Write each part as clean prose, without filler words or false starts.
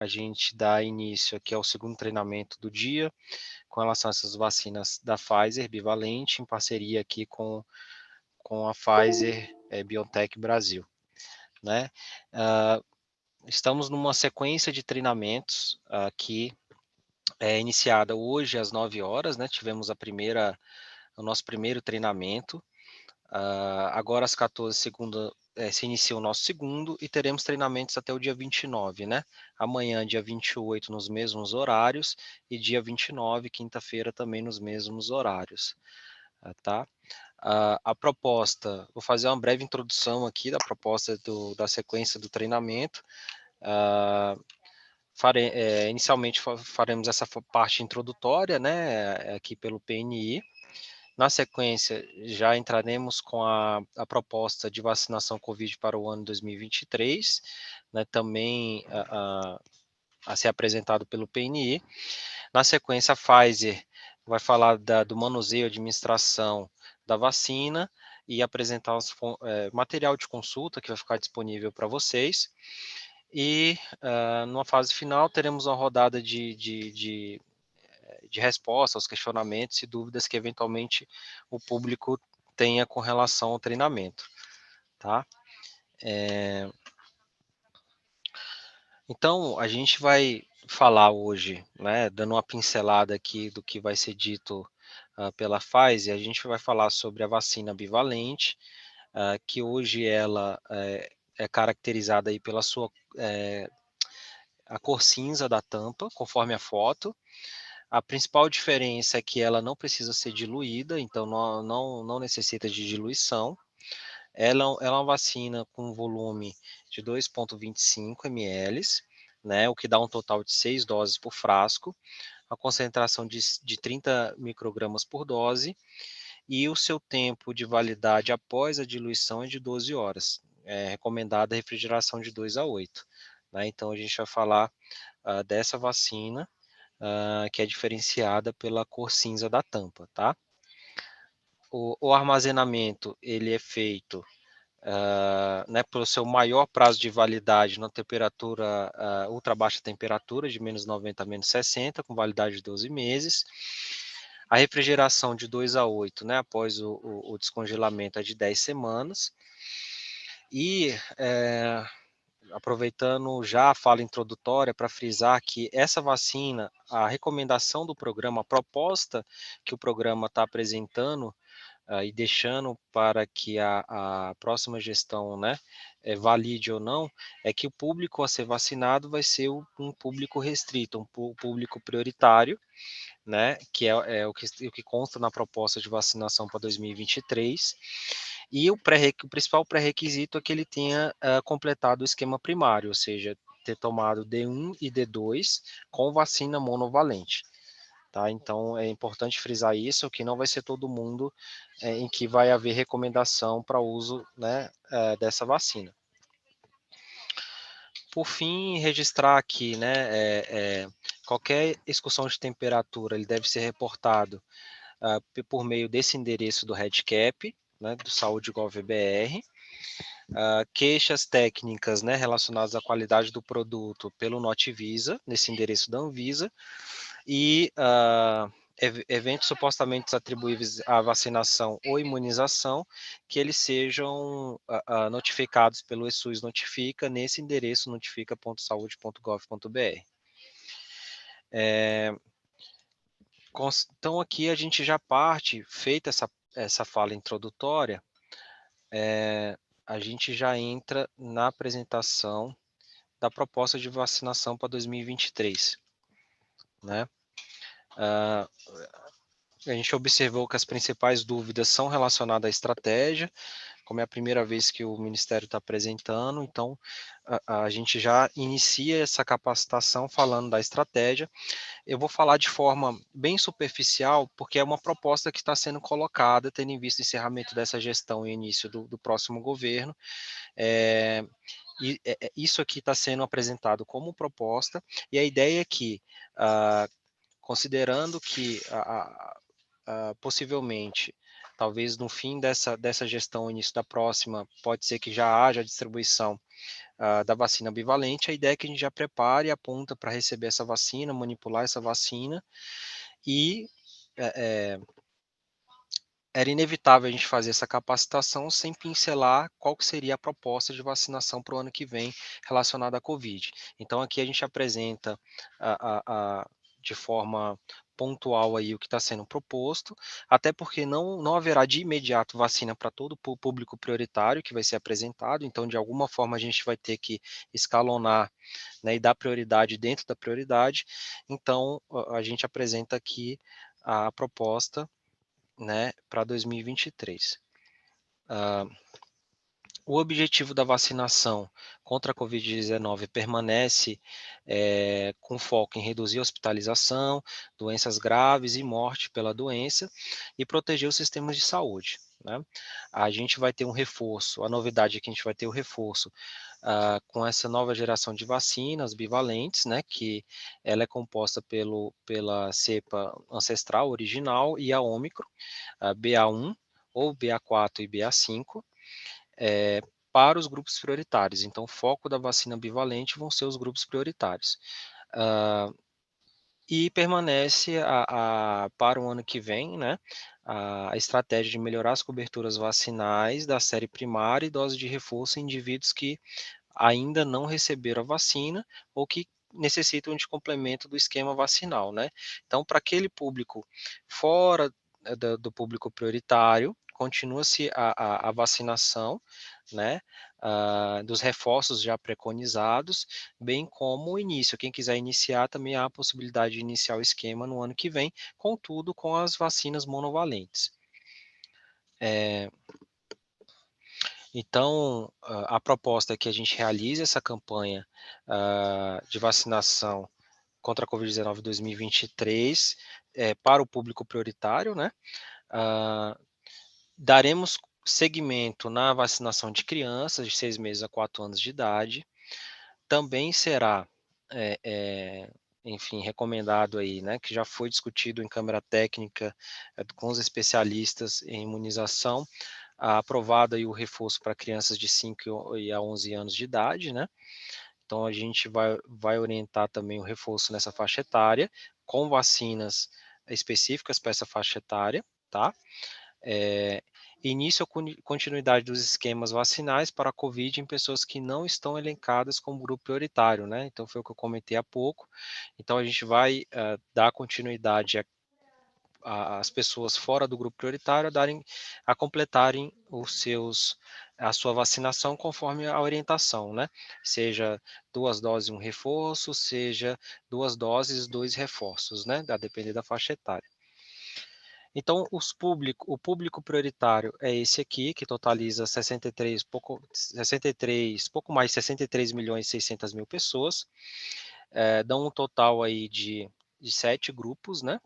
a gente dá início aqui ao segundo treinamento do dia, com relação a essas vacinas da Pfizer bivalente, em parceria aqui com a Pfizer BioNTech Brasil, né? Estamos numa sequência de treinamentos que é iniciada hoje às 9 horas, né? Tivemos o nosso primeiro treinamento. Agora às 14 segunda, se inicia o nosso segundo e teremos treinamentos até o dia 29, né? Amanhã, dia 28, nos mesmos horários e dia 29, quinta-feira, também nos mesmos horários, tá? A proposta, vou fazer uma breve introdução aqui da proposta da sequência do treinamento. Inicialmente faremos essa parte introdutória, né, aqui pelo PNI. Na sequência, já entraremos com a proposta de vacinação Covid para o ano 2023, né, também a ser apresentado pelo PNI. Na sequência, a Pfizer vai falar do manuseio e administração da vacina e apresentar material de consulta que vai ficar disponível para vocês. E numa fase final, teremos uma rodada de resposta aos questionamentos e dúvidas que eventualmente o público tenha com relação ao treinamento, tá? Então, a gente vai falar hoje, né, dando uma pincelada aqui do que vai ser dito pela Pfizer, a gente vai falar sobre a vacina bivalente, que hoje ela é caracterizada aí pela a cor cinza da tampa, conforme a foto. A principal diferença é que ela não precisa ser diluída, então não necessita de diluição. Ela é uma vacina com volume de 2,25 ml, né, o que dá um total de 6 doses por frasco, a concentração de 30 microgramas por dose, e o seu tempo de validade após a diluição é de 12 horas. É recomendada a refrigeração de 2 a 8. Né? Então, a gente vai falar dessa vacina, que é diferenciada pela cor cinza da tampa, tá? O armazenamento, ele é feito né, pelo seu maior prazo de validade na temperatura, ultra baixa temperatura, de menos 90 a menos 60, com validade de 12 meses. A refrigeração de 2 a 8, né, após o descongelamento, é de 10 semanas. E aproveitando já a fala introdutória para frisar que essa vacina, a recomendação do programa, a proposta que o programa está apresentando e deixando para que a próxima gestão, né, valide ou não, é que o público a ser vacinado vai ser um público restrito, um público prioritário, né, que é o que consta na proposta de vacinação para 2023, e o principal pré-requisito é que ele tenha completado o esquema primário, ou seja, ter tomado D1 e D2 com vacina monovalente. Tá? Então, é importante frisar isso, que não vai ser todo mundo em que vai haver recomendação para uso, né, dessa vacina. Por fim, registrar aqui, né, qualquer excursão de temperatura, ele deve ser reportado por meio desse endereço do REDCap, né, do Saúde.gov.br, queixas técnicas, né, relacionadas à qualidade do produto pelo Notivisa, nesse endereço da Anvisa, e eventos supostamente atribuíveis à vacinação ou imunização, que eles sejam notificados pelo ESUS Notifica, nesse endereço notifica.saude.gov.br. Então, aqui a gente já parte, feita essa fala introdutória, a gente já entra na apresentação da proposta de vacinação para 2023, né? A gente observou que as principais dúvidas são relacionadas à estratégia, como é a primeira vez que o Ministério está apresentando, então a gente já inicia essa capacitação falando da estratégia. Eu vou falar de forma bem superficial, porque é uma proposta que está sendo colocada, tendo em vista o encerramento dessa gestão e início do próximo governo. Isso aqui está sendo apresentado como proposta, e a ideia é que, considerando que possivelmente, talvez no fim dessa gestão, início da próxima, pode ser que já haja distribuição da vacina bivalente, a ideia é que a gente já prepare e aponta para receber essa vacina, manipular essa vacina, e era inevitável a gente fazer essa capacitação sem pincelar qual que seria a proposta de vacinação para o ano que vem relacionada à Covid. Então aqui a gente apresenta de forma pontual aí o que está sendo proposto, até porque não haverá de imediato vacina para todo o público prioritário que vai ser apresentado, então de alguma forma a gente vai ter que escalonar, né, e dar prioridade dentro da prioridade. Então a gente apresenta aqui a proposta, né, para 2023. O objetivo da vacinação contra a Covid-19 permanece com foco em reduzir a hospitalização, doenças graves e morte pela doença e proteger os sistemas de saúde, né? A gente vai ter um reforço, a novidade é que a gente vai ter o reforço com essa nova geração de vacinas bivalentes, né, que ela é composta pela cepa ancestral original e a Ômicron, a BA1 ou BA4 e BA5, para os grupos prioritários. Então, o foco da vacina bivalente vão ser os grupos prioritários. E permanece para o ano que vem, né, a estratégia de melhorar as coberturas vacinais da série primária e dose de reforço em indivíduos que ainda não receberam a vacina ou que necessitam de complemento do esquema vacinal, né? Então, para aquele público fora do público prioritário, continua-se a vacinação, né? Dos reforços já preconizados, bem como o início. Quem quiser iniciar, também há a possibilidade de iniciar o esquema no ano que vem, contudo, com as vacinas monovalentes. Então, a proposta é que a gente realize essa campanha de vacinação contra a Covid-19 2023 para o público prioritário, né? Daremos seguimento na vacinação de crianças de 6 meses a 4 anos de idade. Também será, enfim, recomendado aí, né, que já foi discutido em Câmara Técnica com os especialistas em imunização, aprovado aí o reforço para crianças de 5 e a 11 anos de idade, né? Então a gente vai orientar também o reforço nessa faixa etária, com vacinas específicas para essa faixa etária, tá? Início ou continuidade dos esquemas vacinais para a Covid em pessoas que não estão elencadas como grupo prioritário, né? Então foi o que eu comentei há pouco. Então a gente vai dar continuidade as pessoas fora do grupo prioritário a completarem a sua vacinação conforme a orientação, né? Seja 2 doses, um reforço, seja 2 doses, 2 reforços, né? A depender da faixa etária. Então, o público prioritário é esse aqui, que totaliza 63, pouco mais de 63 milhões e 600 mil pessoas, dão um total aí de 7 grupos, né?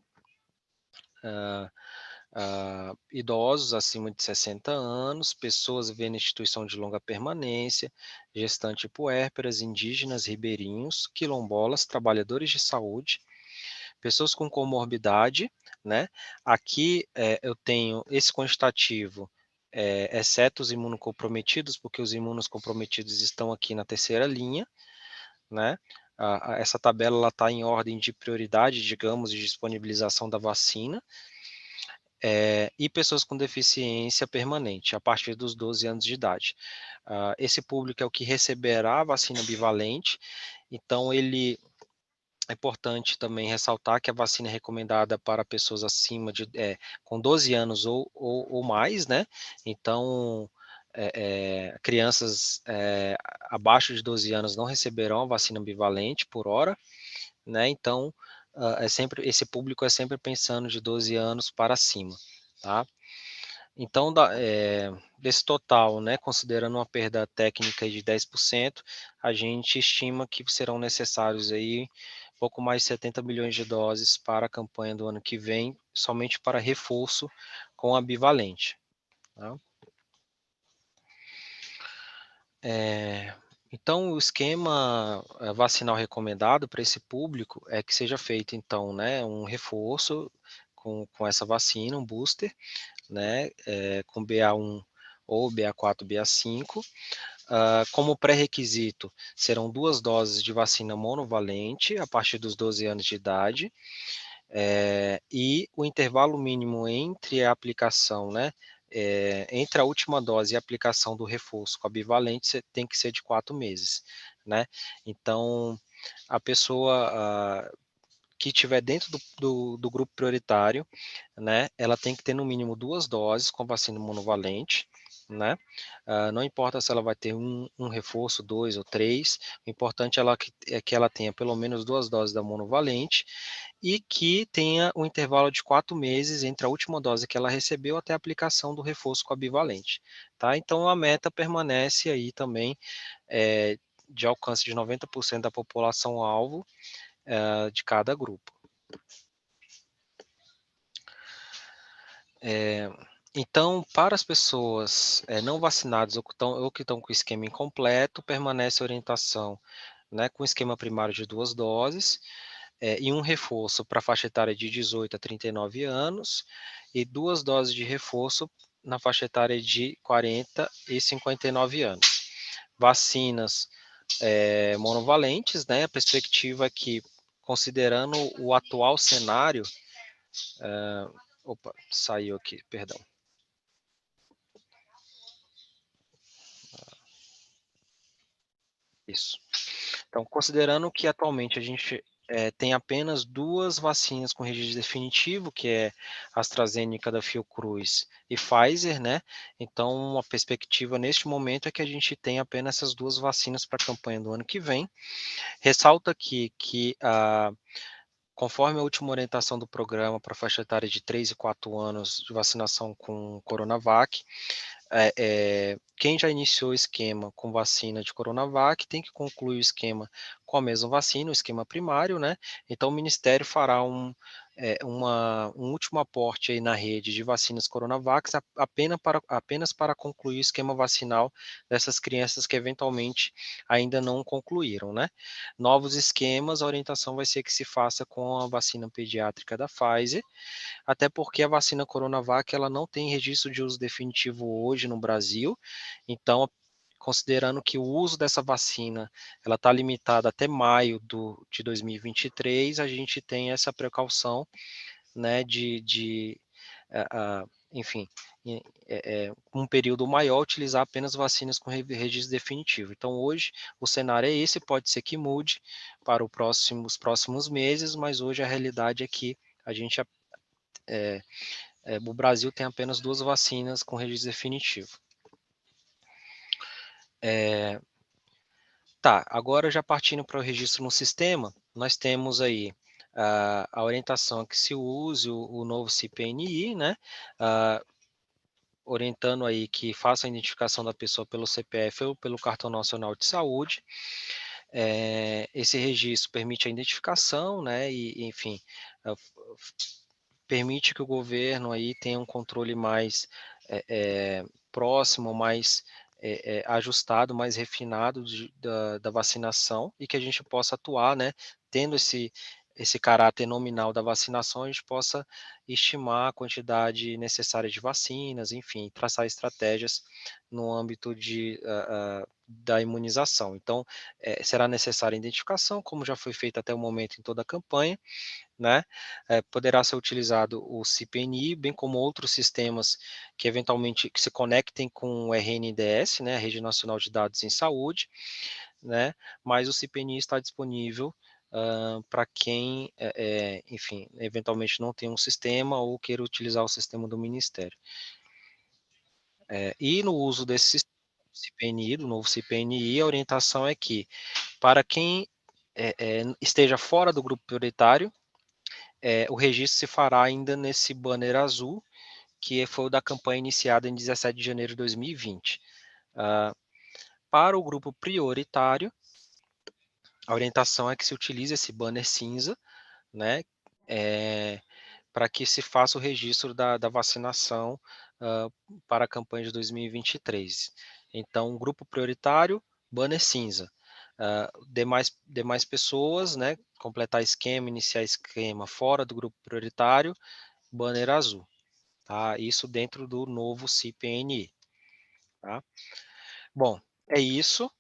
Idosos acima de 60 anos, pessoas vivendo em instituição de longa permanência, gestante puérperas, indígenas, ribeirinhos, quilombolas, trabalhadores de saúde, pessoas com comorbidade, né? Aqui eu tenho esse quantitativo, exceto os imunocomprometidos, porque os imunocomprometidos estão aqui na terceira linha, né? Essa tabela está em ordem de prioridade, digamos, de disponibilização da vacina, e pessoas com deficiência permanente, a partir dos 12 anos de idade. Esse público é o que receberá a vacina bivalente, então é importante também ressaltar que a vacina é recomendada para pessoas acima de, com 12 anos ou mais, né? Então, crianças abaixo de 12 anos não receberão a vacina bivalente por hora, né? Então, esse público é sempre pensando de 12 anos para cima, tá? Então, desse total, né, considerando uma perda técnica de 10%, a gente estima que serão necessários aí pouco mais de 70 milhões de doses para a campanha do ano que vem, somente para reforço com a bivalente. Tá? Então, o esquema vacinal recomendado para esse público é que seja feito, então, né, um reforço com essa vacina, um booster, né, com BA1 ou BA4, BA5, Como pré-requisito, serão 2 doses de vacina monovalente a partir dos 12 anos de idade, e o intervalo mínimo entre a aplicação, né, entre a última dose e a aplicação do reforço com a bivalente tem que ser de 4 meses, né? Então, a pessoa que estiver dentro do grupo prioritário, né, ela tem que ter no mínimo 2 doses com vacina monovalente, né? Não importa se ela vai ter um reforço, 2 ou 3, o importante é que ela tenha pelo menos 2 doses da monovalente e que tenha um intervalo de 4 meses entre a última dose que ela recebeu até a aplicação do reforço com a bivalente, tá? Então a meta permanece aí também de alcance de 90% da população-alvo de cada grupo. Então, para as pessoas não vacinadas ou que estão com o esquema incompleto, permanece a orientação, né, com esquema primário de 2 doses, e um reforço para a faixa etária de 18 a 39 anos, e 2 doses de reforço na faixa etária de 40 e 59 anos. Vacinas monovalentes, né, a perspectiva é que, considerando o atual cenário, opa, saiu aqui, perdão. Isso. Então, considerando que atualmente a gente tem apenas 2 vacinas com registro definitivo, que é AstraZeneca da Fiocruz e Pfizer, né? Então, a perspectiva neste momento é que a gente tem apenas essas 2 vacinas para a campanha do ano que vem. Ressalto aqui que, conforme a última orientação do programa para a faixa etária de 3 e 4 anos de vacinação com Coronavac, quem já iniciou o esquema com vacina de Coronavac tem que concluir o esquema com a mesma vacina, o esquema primário, né? Então o Ministério fará um último aporte aí na rede de vacinas Coronavac apenas para concluir o esquema vacinal dessas crianças que eventualmente ainda não concluíram, né? Novos esquemas, a orientação vai ser que se faça com a vacina pediátrica da Pfizer, até porque a vacina Coronavac ela não tem registro de uso definitivo hoje no Brasil, então, considerando que o uso dessa vacina ela está limitada até maio de 2023, a gente tem essa precaução, né, enfim, um período maior, utilizar apenas vacinas com registro definitivo. Então, hoje, o cenário é esse, pode ser que mude para os próximos meses, mas hoje a realidade é que a gente o Brasil tem apenas 2 vacinas com registro definitivo. Tá, agora já partindo para o registro no sistema, nós temos aí a orientação que se use o novo CPNI, né? Orientando aí que faça a identificação da pessoa pelo CPF ou pelo Cartão Nacional de Saúde. Esse registro permite a identificação, né? E enfim, permite que o governo aí tenha um controle mais próximo, mais ajustado, mais refinado da vacinação e que a gente possa atuar, né, tendo esse caráter nominal da vacinação, a gente possa estimar a quantidade necessária de vacinas, enfim, traçar estratégias no âmbito da imunização. Então, será necessária a identificação, como já foi feito até o momento em toda a campanha, né? Poderá ser utilizado o CPNI, bem como outros sistemas que eventualmente que se conectem com o RNDS, né, a Rede Nacional de Dados em Saúde, né? Mas o CPNI está disponível para quem, enfim, eventualmente não tem um sistema ou queira utilizar o sistema do Ministério. E no uso desse CPNI, do novo CPNI, a orientação é que, para quem esteja fora do grupo prioritário, o registro se fará ainda nesse banner azul, que foi o da campanha iniciada em 17 de janeiro de 2020. Para o grupo prioritário, a orientação é que se utilize esse banner cinza, né, para que se faça o registro da vacinação para a campanha de 2023. Então, grupo prioritário, banner cinza. Demais pessoas, né, completar esquema, iniciar esquema fora do grupo prioritário, banner azul. Tá? Isso dentro do novo CPNI. Tá? Bom, É isso,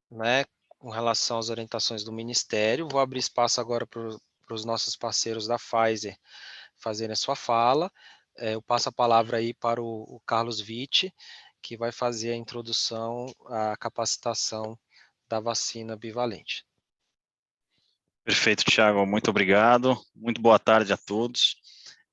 né, com relação às orientações do Ministério. Vou abrir espaço agora para os nossos parceiros da Pfizer fazerem a sua fala. Eu passo a palavra aí para o Carlos Witt, que vai fazer a introdução à capacitação da vacina bivalente. Perfeito, Thiago, muito obrigado. Muito boa tarde a todos.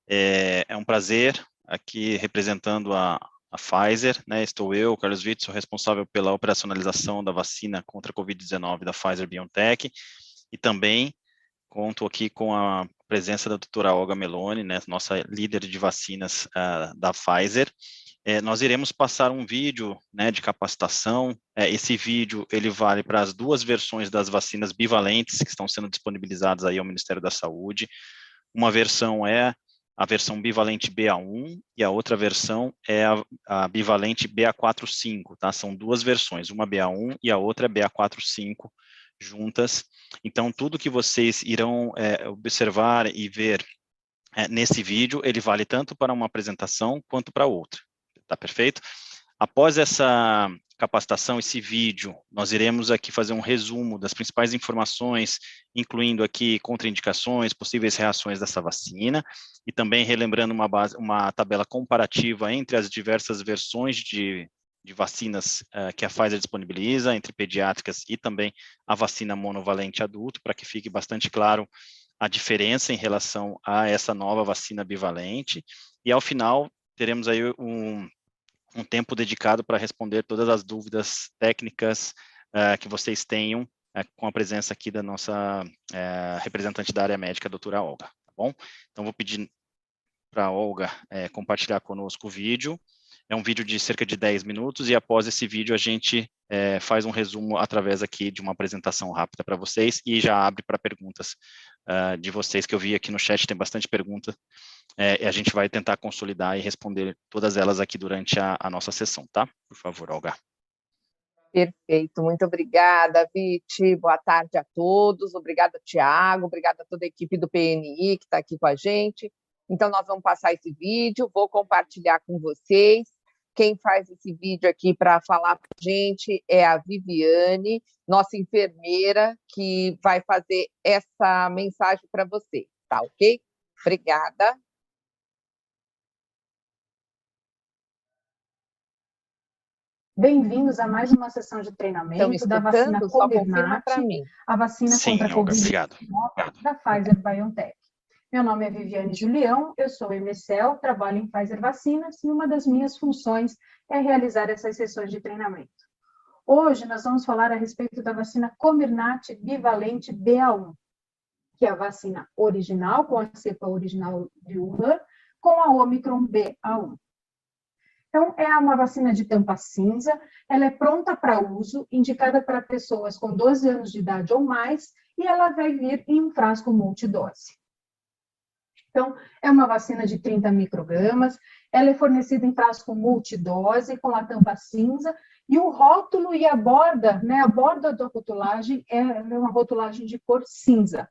É um prazer aqui representando a Pfizer, né? Estou eu, Carlos Witt, sou responsável pela operacionalização da vacina contra a Covid-19 da Pfizer-BioNTech, e também conto aqui com a presença da doutora Olga Meloni, né, nossa líder de vacinas da Pfizer. Nós iremos passar um vídeo, né, de capacitação. Esse vídeo ele vale para as duas versões das vacinas bivalentes que estão sendo disponibilizadas aí ao Ministério da Saúde. Uma versão é a versão bivalente BA1 e a outra versão é a bivalente BA45, tá? São duas versões, uma BA1 e a outra BA45 juntas. Então, tudo que vocês irão observar e ver nesse vídeo, ele vale tanto para uma apresentação quanto para outra. Tá perfeito? Após essa capacitação, esse vídeo, nós iremos aqui fazer um resumo das principais informações, incluindo aqui contraindicações, possíveis reações dessa vacina, e também relembrando uma tabela comparativa entre as diversas versões de vacinas que a Pfizer disponibiliza, entre pediátricas e também a vacina monovalente adulto, para que fique bastante claro a diferença em relação a essa nova vacina bivalente, e ao final teremos aí um tempo dedicado para responder todas as dúvidas técnicas que vocês tenham com a presença aqui da nossa representante da área médica, a doutora Olga, tá bom? Então, vou pedir para a Olga compartilhar conosco o vídeo. É um vídeo de cerca de 10 minutos, e após esse vídeo a gente faz um resumo através aqui de uma apresentação rápida para vocês, e já abre para perguntas de vocês, que eu vi aqui no chat, tem bastante pergunta, e a gente vai tentar consolidar e responder todas elas aqui durante a nossa sessão, tá? Por favor, Olga. Perfeito, muito obrigada, Viti, boa tarde a todos, obrigada, Tiago, obrigada a toda a equipe do PNI que está aqui com a gente. Então, nós vamos passar esse vídeo, vou compartilhar com vocês. Quem faz esse vídeo aqui para falar para a gente é a Viviane, nossa enfermeira, que vai fazer essa mensagem para vocês, tá ok? Obrigada. Bem-vindos a mais uma sessão de treinamento da vacina Comirnaty, a vacina contra a Covid-19 da Pfizer-BioNTech. Meu nome é Viviane Julião, eu sou MSL, trabalho em Pfizer Vacinas, e uma das minhas funções é realizar essas sessões de treinamento. Hoje nós vamos falar a respeito da vacina Comirnaty bivalente BA1, que é a vacina original, com a cepa original de Wuhan, com a Omicron BA1. Então, é uma vacina de tampa cinza, ela é pronta para uso, indicada para pessoas com 12 anos de idade ou mais, e ela vai vir em um frasco multidose. Então, é uma vacina de 30 microgramas, ela é fornecida em frasco multidose, com a tampa cinza, e o rótulo e a borda, né, a borda da rotulagem é uma rotulagem de cor cinza.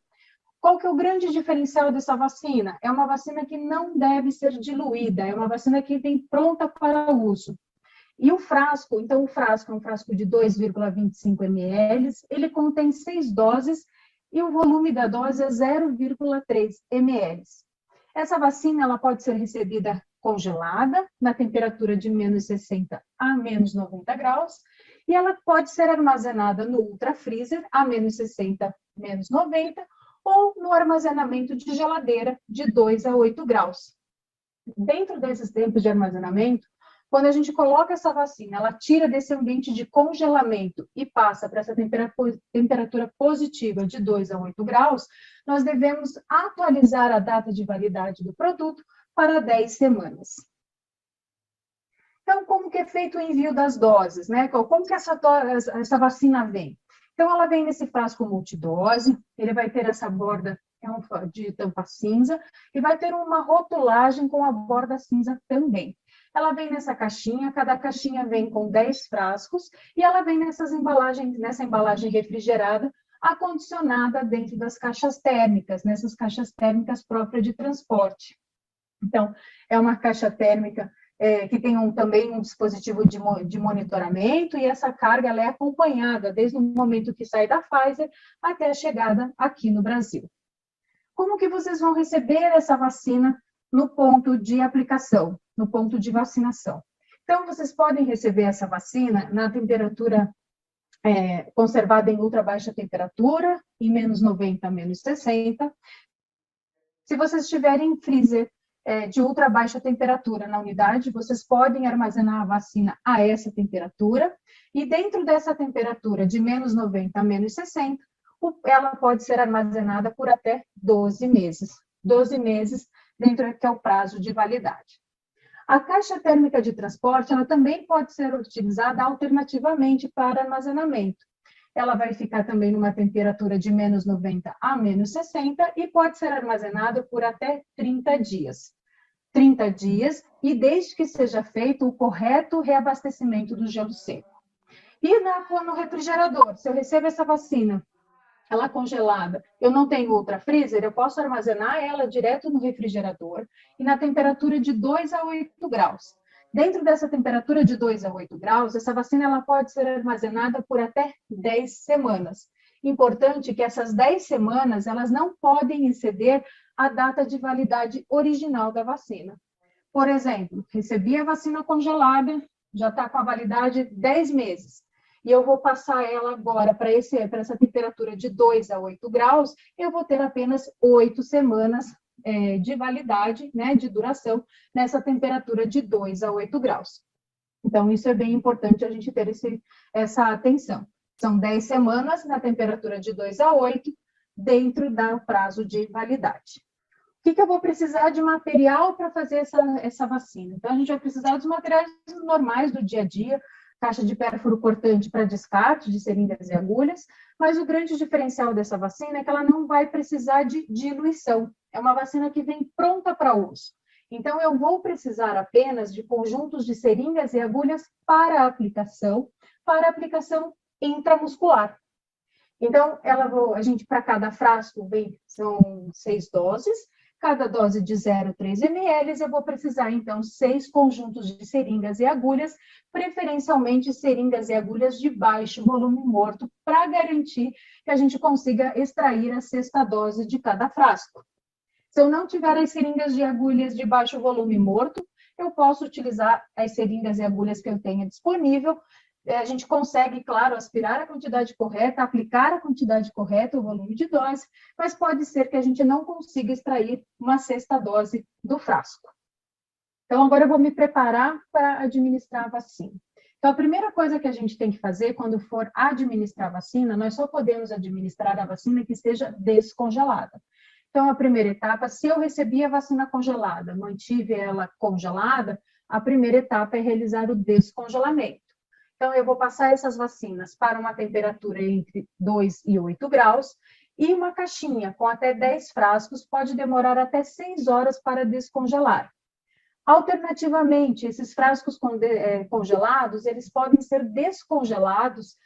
Qual que é o grande diferencial dessa vacina? É uma vacina que não deve ser diluída, é uma vacina que vem pronta para uso. E o frasco, então o frasco é um frasco de 2,25 ml, ele contém 6 doses e o volume da dose é 0,3 ml. Essa vacina ela pode ser recebida congelada, na temperatura de menos 60 a menos 90 graus, e ela pode ser armazenada no ultrafreezer a menos 60, menos 90, ou no armazenamento de geladeira de 2 a 8 graus. Dentro desses tempos de armazenamento, quando a gente coloca essa vacina, ela tira desse ambiente de congelamento e passa para essa temperatura positiva de 2 a 8 graus, nós devemos atualizar a data de validade do produto para 10 semanas. Então, como que é feito o envio das doses, né? Como que essa vacina vem? Então, ela vem nesse frasco multidose, ele vai ter essa borda de tampa cinza e vai ter uma rotulagem com a borda cinza também. Ela vem nessa caixinha, cada caixinha vem com 10 frascos e ela vem nessa embalagem refrigerada, acondicionada dentro das caixas térmicas, nessas caixas térmicas próprias de transporte. Então, é uma caixa térmica que tenham também um dispositivo de monitoramento, e essa carga ela é acompanhada desde o momento que sai da Pfizer até a chegada aqui no Brasil. Como que vocês vão receber essa vacina no ponto de aplicação, no ponto de vacinação? Então, vocês podem receber essa vacina na temperatura conservada em ultra baixa temperatura, em menos 90 a menos 60. Se vocês tiverem freezer de ultra baixa temperatura na unidade, vocês podem armazenar a vacina a essa temperatura, e dentro dessa temperatura de menos 90 a menos 60, ela pode ser armazenada por até 12 meses. 12 meses dentro que é o prazo de validade. A caixa térmica de transporte, ela também pode ser utilizada alternativamente para armazenamento. Ela vai ficar também numa temperatura de menos 90 a menos 60 e pode ser armazenada por até 30 dias. 30 dias, e desde que seja feito o correto reabastecimento do gelo seco. E no refrigerador, se eu recebo essa vacina, ela congelada, eu não tenho ultra freezer, eu posso armazenar ela direto no refrigerador e na temperatura de 2 a 8 graus. Dentro dessa temperatura de 2 a 8 graus, essa vacina ela pode ser armazenada por até 10 semanas. Importante que essas 10 semanas, elas não podem exceder a data de validade original da vacina. Por exemplo, recebi a vacina congelada, já está com a validade 10 meses, e eu vou passar ela agora para essa temperatura de 2 a 8 graus, eu vou ter apenas 8 semanas de validade, né, de duração, nessa temperatura de 2 a 8 graus. Então, isso é bem importante a gente ter essa atenção. São 10 semanas na temperatura de 2 a 8, dentro do prazo de validade. O que eu vou precisar de material para fazer essa vacina? Então, a gente vai precisar dos materiais normais do dia a dia, caixa de pérfuro cortante para descarte de seringas e agulhas, mas o grande diferencial dessa vacina é que ela não vai precisar de diluição. É uma vacina que vem pronta para uso. Então, eu vou precisar apenas de conjuntos de seringas e agulhas para aplicação intramuscular. Então, a gente, para cada frasco, são 6 doses, cada dose de 0,3 ml, eu vou precisar, então, 6 conjuntos de seringas e agulhas, preferencialmente seringas e agulhas de baixo volume morto, para garantir que a gente consiga extrair a 6ª dose de cada frasco. Se eu não tiver as seringas e agulhas de baixo volume morto, eu posso utilizar as seringas e agulhas que eu tenha disponível. A gente consegue, claro, aspirar a quantidade correta, aplicar a quantidade correta, o volume de dose, mas pode ser que a gente não consiga extrair uma 6ª dose do frasco. Então, agora eu vou me preparar para administrar a vacina. Então, a primeira coisa que a gente tem que fazer quando for administrar a vacina, nós só podemos administrar a vacina que esteja descongelada. Então, a primeira etapa, se eu recebi a vacina congelada, mantive ela congelada, a primeira etapa é realizar o descongelamento. Então, eu vou passar essas vacinas para uma temperatura entre 2 e 8 graus, e uma caixinha com até 10 frascos pode demorar até 6 horas para descongelar. Alternativamente, esses frascos congelados, eles podem ser descongelados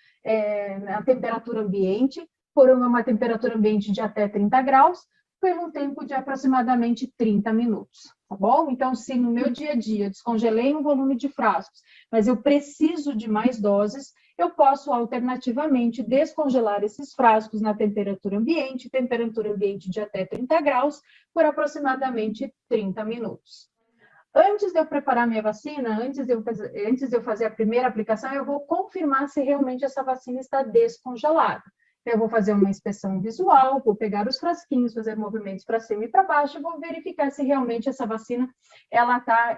na temperatura ambiente, por uma temperatura ambiente de até 30 graus, por um tempo de aproximadamente 30 minutos, tá bom? Então, se no meu dia a dia eu descongelei um volume de frascos, mas eu preciso de mais doses, eu posso alternativamente descongelar esses frascos na temperatura ambiente de até 30 graus, por aproximadamente 30 minutos. Antes de eu preparar minha vacina, antes de eu fazer a primeira aplicação, eu vou confirmar se realmente essa vacina está descongelada. Eu vou fazer uma inspeção visual, vou pegar os frasquinhos, fazer movimentos para cima e para baixo, e vou verificar se realmente essa vacina está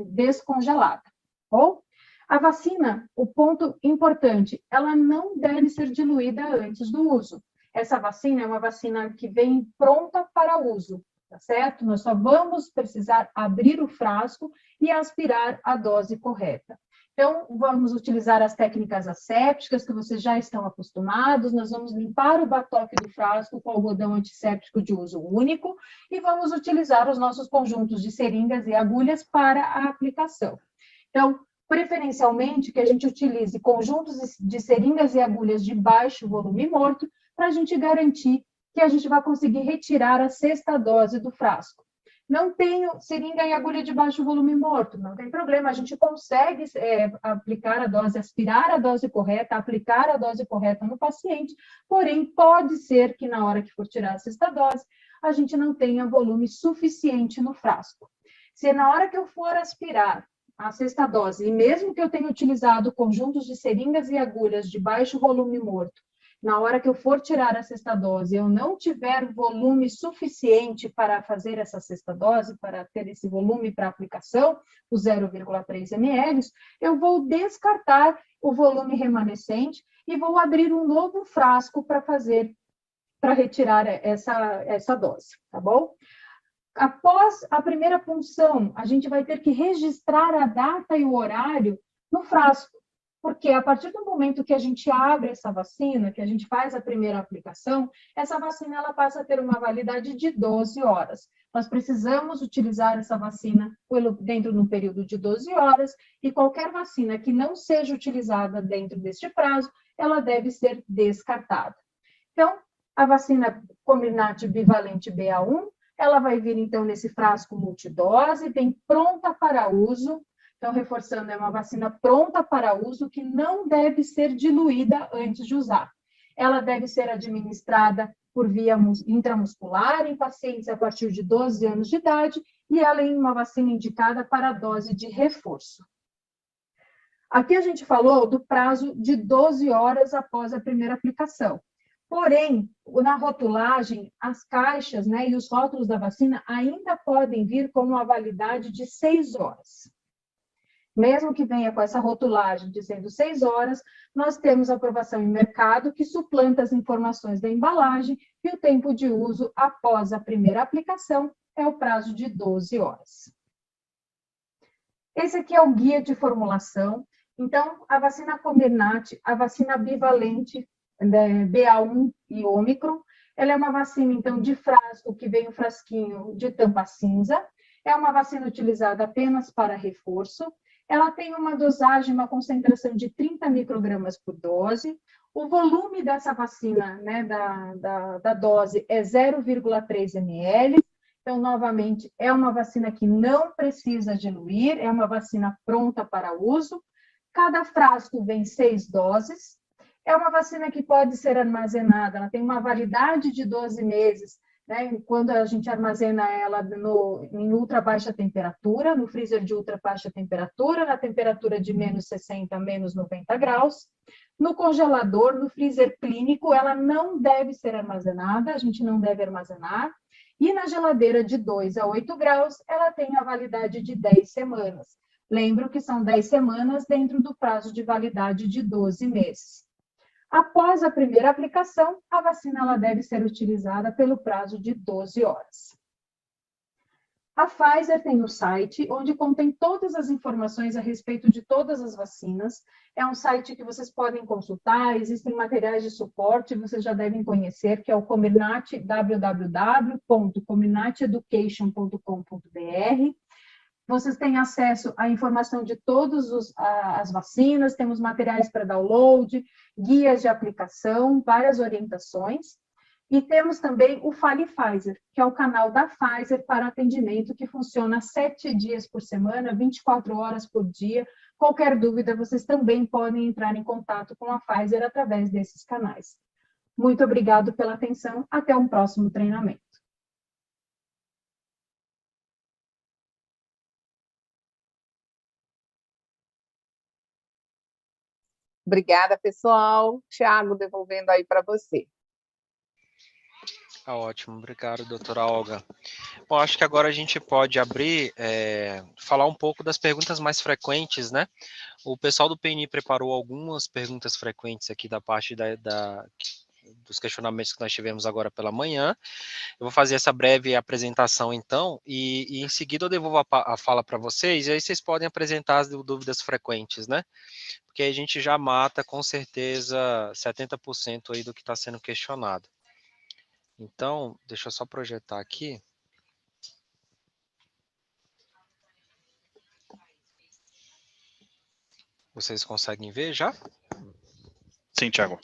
descongelada. Bom, a vacina, o ponto importante, ela não deve ser diluída antes do uso. Essa vacina é uma vacina que vem pronta para uso, tá certo? Nós só vamos precisar abrir o frasco e aspirar a dose correta. Então, vamos utilizar as técnicas assépticas que vocês já estão acostumados, nós vamos limpar o batoque do frasco com algodão antisséptico de uso único e vamos utilizar os nossos conjuntos de seringas e agulhas para a aplicação. Então, preferencialmente que a gente utilize conjuntos de seringas e agulhas de baixo volume morto para a gente garantir que a gente vai conseguir retirar a 6ª dose do frasco. Não tenho seringa e agulha de baixo volume morto, não tem problema, a gente consegue aplicar a dose, aspirar a dose correta, aplicar a dose correta no paciente, porém, pode ser que na hora que for tirar a sexta dose, a gente não tenha volume suficiente no frasco. Se na hora que eu for aspirar a sexta dose, e mesmo que eu tenha utilizado conjuntos de seringas e agulhas de baixo volume morto, na hora que eu for tirar a sexta dose, eu não tiver volume suficiente para fazer essa sexta dose, para ter esse volume para aplicação, o 0,3 ml, eu vou descartar o volume remanescente e vou abrir um novo frasco para retirar essa dose, tá bom? Após a primeira punção, a gente vai ter que registrar a data e o horário no frasco, porque a partir do momento que a gente abre essa vacina, que a gente faz a primeira aplicação, essa vacina ela passa a ter uma validade de 12 horas. Nós precisamos utilizar essa vacina dentro de um período de 12 horas, e qualquer vacina que não seja utilizada dentro deste prazo, ela deve ser descartada. Então, a vacina Comirnaty bivalente BA1, ela vai vir, então, nesse frasco multidose, vem pronta para uso. Então, reforçando, é uma vacina pronta para uso que não deve ser diluída antes de usar. Ela deve ser administrada por via intramuscular em pacientes a partir de 12 anos de idade e ela é uma vacina indicada para a dose de reforço. Aqui a gente falou do prazo de 12 horas após a primeira aplicação. Porém, na rotulagem, as caixas, né, e os rótulos da vacina ainda podem vir com uma validade de 6 horas. Mesmo que venha com essa rotulagem dizendo 6 horas, nós temos aprovação em mercado que suplanta as informações da embalagem e o tempo de uso após a primeira aplicação é o prazo de 12 horas. Esse aqui é o guia de formulação. Então, a vacina Comirnaty, a vacina bivalente BA1 e Ômicron, ela é uma vacina, então, de frasco, que vem um frasquinho de tampa cinza, é uma vacina utilizada apenas para reforço, ela tem uma dosagem, uma concentração de 30 microgramas por dose, o volume dessa vacina, né, da dose é 0,3 ml, então, novamente, é uma vacina que não precisa diluir, é uma vacina pronta para uso, cada frasco vem 6 doses, é uma vacina que pode ser armazenada, ela tem uma validade de 12 meses, né? Quando a gente armazena ela em ultra baixa temperatura, no freezer de ultra baixa temperatura, na temperatura de menos 60 a menos 90 graus. No congelador, no freezer clínico, ela não deve ser armazenada, a gente não deve armazenar. E na geladeira de 2 a 8 graus, ela tem a validade de 10 semanas. Lembro que são 10 semanas dentro do prazo de validade de 12 meses. Após a primeira aplicação, a vacina ela deve ser utilizada pelo prazo de 12 horas. A Pfizer tem o site, onde contém todas as informações a respeito de todas as vacinas. É um site que vocês podem consultar, existem materiais de suporte, vocês já devem conhecer, que é o Comirnaty, www.comirnatyeducation.com.br. Vocês têm acesso à informação de todas as vacinas, temos materiais para download, guias de aplicação, várias orientações. E temos também o Fale Pfizer, que é o canal da Pfizer para atendimento, que funciona 7 dias por semana, 24 horas por dia. Qualquer dúvida, vocês também podem entrar em contato com a Pfizer através desses canais. Muito obrigado pela atenção. Até um próximo treinamento. Obrigada, pessoal. Tiago, devolvendo aí para você. Ótimo, obrigado, doutora Olga. Bom, acho que agora a gente pode abrir, falar um pouco das perguntas mais frequentes, né? O pessoal do PNI preparou algumas perguntas frequentes aqui da parte dos questionamentos que nós tivemos agora pela manhã. Eu vou fazer essa breve apresentação, então, e em seguida eu devolvo a fala para vocês, e aí vocês podem apresentar as dúvidas frequentes, né? Porque aí a gente já mata, com certeza, 70% aí do que está sendo questionado. Então, deixa eu só projetar aqui. Vocês conseguem ver já? Sim, Tiago.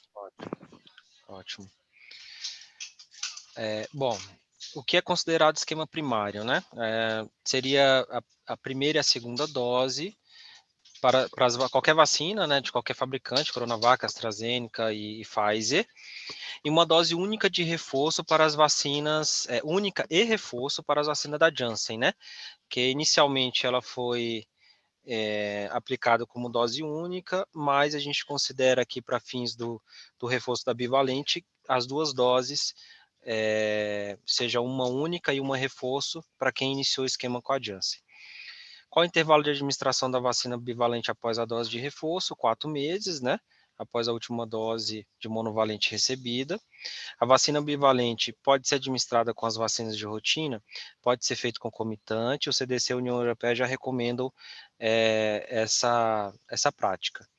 Ótimo. Bom, o que é considerado esquema primário, né? Seria a primeira e a segunda dose para qualquer vacina, né, de qualquer fabricante, Coronavac, AstraZeneca e Pfizer, e uma dose única de reforço para as vacinas, única e reforço para as vacinas da Janssen, né? Que inicialmente ela foi aplicada como dose única, mas a gente considera aqui para fins do reforço da bivalente as duas doses, seja uma única e uma reforço para quem iniciou o esquema com a Janssen. Qual o intervalo de administração da vacina bivalente após a dose de reforço? 4 meses, né? Após a última dose de monovalente recebida. A vacina bivalente pode ser administrada com as vacinas de rotina, pode ser feito concomitante, o CDC e a União Europeia já recomendam essa prática.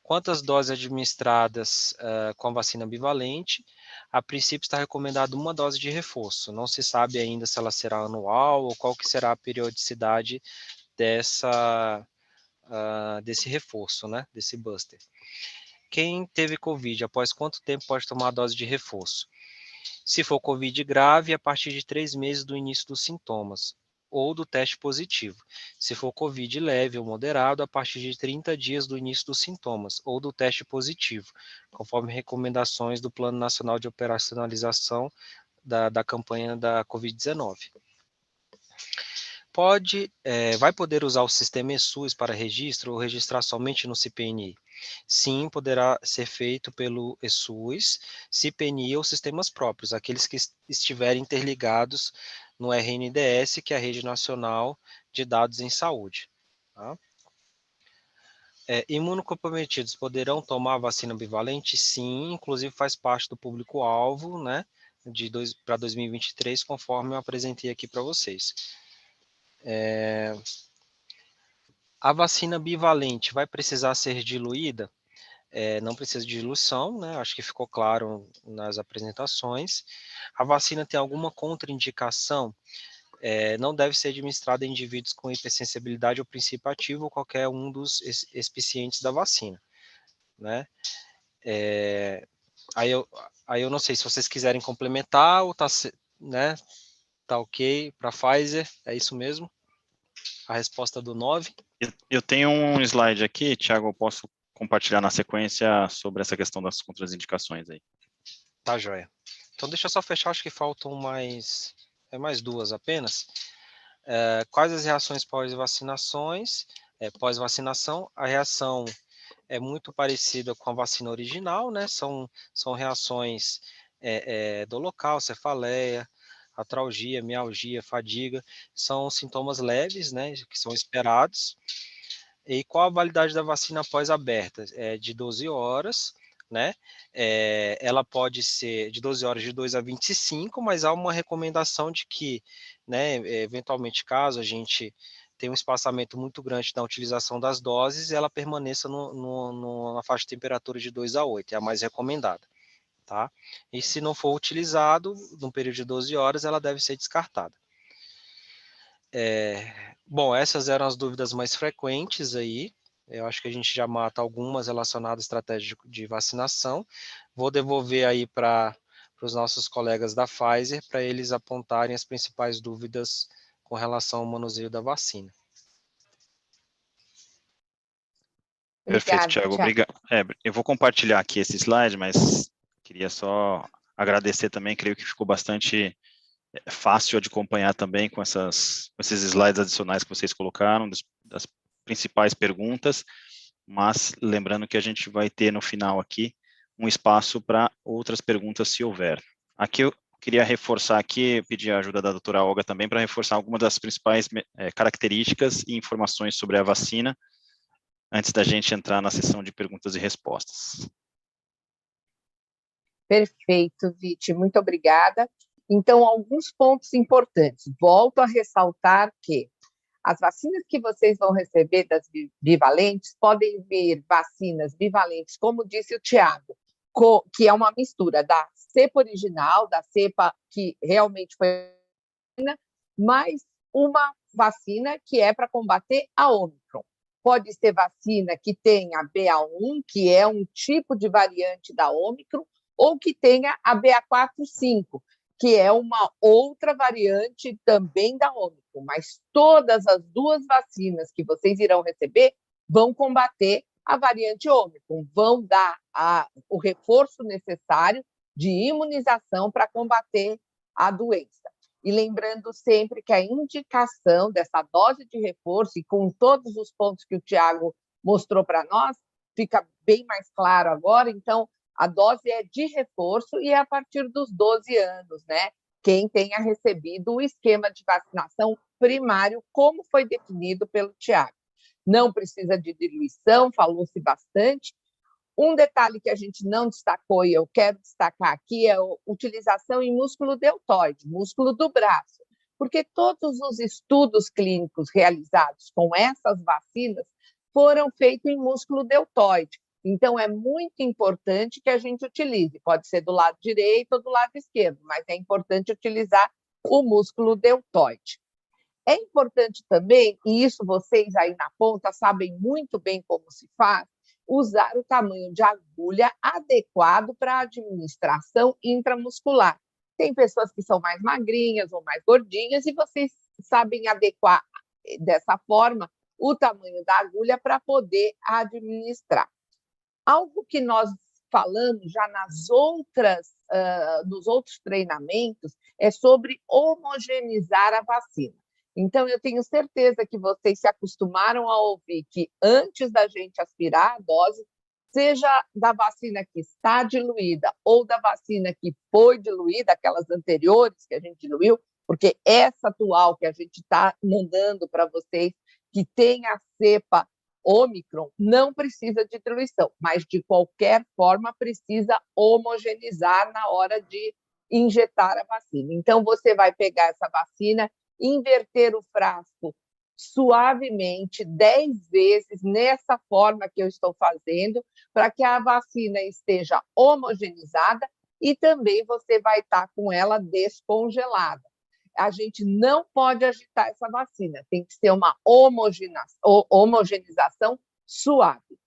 Quantas doses administradas com a vacina bivalente? A princípio está recomendado uma dose de reforço, não se sabe ainda se ela será anual ou qual que será a periodicidade desse reforço, né, desse booster. Quem teve Covid, após quanto tempo pode tomar a dose de reforço? Se for Covid grave, a partir de 3 meses do início dos sintomas, ou do teste positivo. Se for Covid leve ou moderado, a partir de 30 dias do início dos sintomas, ou do teste positivo, conforme recomendações do Plano Nacional de Operacionalização da campanha da Covid-19. Vai poder usar o sistema eSUS para registro ou registrar somente no CPNI? Sim, poderá ser feito pelo eSUS, CPNI ou sistemas próprios, aqueles que estiverem interligados no RNDS, que é a Rede Nacional de Dados em Saúde. Tá? Imunocomprometidos poderão tomar a vacina bivalente? Sim, inclusive faz parte do público-alvo, né, para 2023, conforme eu apresentei aqui para vocês. A vacina bivalente vai precisar ser diluída? Não precisa de diluição, né? Acho que ficou claro nas apresentações. A vacina tem alguma contraindicação? Não deve ser administrada em indivíduos com hipersensibilidade ao princípio ativo ou qualquer um dos excipientes da vacina, né? Aí eu não sei se vocês quiserem complementar ou né, tá ok para Pfizer, é isso mesmo? A resposta do 9. Eu tenho um slide aqui, Thiago, eu posso compartilhar na sequência sobre essa questão das contraindicações aí. Tá, joia. Então deixa eu só fechar, acho que faltam mais duas apenas. Quais as reações pós-vacinações? Pós-vacinação, a reação é muito parecida com a vacina original, né? São reações do local, cefaleia, atralgia, mialgia, fadiga, são sintomas leves, né, que são esperados. E qual a validade da vacina após aberta? De 12 horas, né? Ela pode ser de 12 horas de 2 a 25, mas há uma recomendação de que, né, eventualmente, caso a gente tenha um espaçamento muito grande na utilização das doses, ela permaneça na faixa de temperatura de 2 a 8, é a mais recomendada. Tá? E se não for utilizado, num período de 12 horas, ela deve ser descartada. Bom, essas eram as dúvidas mais frequentes aí. Eu acho que a gente já mata algumas relacionadas à estratégia de vacinação. Vou devolver aí para os nossos colegas da Pfizer, para eles apontarem as principais dúvidas com relação ao manuseio da vacina. Perfeito, Thiago. Obrigado. Eu vou compartilhar aqui esse slide, mas queria só agradecer também, creio que ficou bastante fácil de acompanhar também com esses slides adicionais que vocês colocaram, das principais perguntas, mas lembrando que a gente vai ter no final aqui um espaço para outras perguntas, se houver. Aqui eu queria reforçar aqui, pedir a ajuda da doutora Olga também, para reforçar algumas das principais características e informações sobre a vacina, antes da gente entrar na sessão de perguntas e respostas. Perfeito, Viti, muito obrigada. Então, alguns pontos importantes. Volto a ressaltar que as vacinas que vocês vão receber das bivalentes podem vir vacinas bivalentes, como disse o Tiago, que é uma mistura da cepa original, da cepa que realmente foi, mais uma vacina que é para combater a Ômicron. Pode ser vacina que tenha BA1, que é um tipo de variante da Ômicron, ou que tenha a BA4-5, que é uma outra variante também da Ômicron, mas todas as duas vacinas que vocês irão receber vão combater a variante Ômicron, vão dar o reforço necessário de imunização para combater a doença. E lembrando sempre que a indicação dessa dose de reforço, e com todos os pontos que o Tiago mostrou para nós, fica bem mais claro agora. Então, a dose é de reforço e é a partir dos 12 anos, né? Quem tenha recebido o esquema de vacinação primário, como foi definido pelo Tiago. Não precisa de diluição, falou-se bastante. Um detalhe que a gente não destacou e eu quero destacar aqui é a utilização em músculo deltoide, músculo do braço, porque todos os estudos clínicos realizados com essas vacinas foram feitos em músculo deltoide. Então, é muito importante que a gente utilize, pode ser do lado direito ou do lado esquerdo, mas é importante utilizar o músculo deltoide. É importante também, e isso vocês aí na ponta sabem muito bem como se faz, usar o tamanho de agulha adequado para a administração intramuscular. Tem pessoas que são mais magrinhas ou mais gordinhas e vocês sabem adequar dessa forma o tamanho da agulha para poder administrar. Algo que nós falamos já nos outros treinamentos é sobre homogeneizar a vacina. Então, eu tenho certeza que vocês se acostumaram a ouvir que antes da gente aspirar a dose, seja da vacina que está diluída ou da vacina que foi diluída, aquelas anteriores que a gente diluiu, porque essa atual que a gente está mandando para vocês, que tem a cepa Ômicron, não precisa de diluição, mas de qualquer forma precisa homogeneizar na hora de injetar a vacina. Então, você vai pegar essa vacina, inverter o frasco suavemente 10 vezes nessa forma que eu estou fazendo, para que a vacina esteja homogeneizada e também você vai estar com ela descongelada. A gente não pode agitar essa vacina, tem que ser uma homogeneização suave.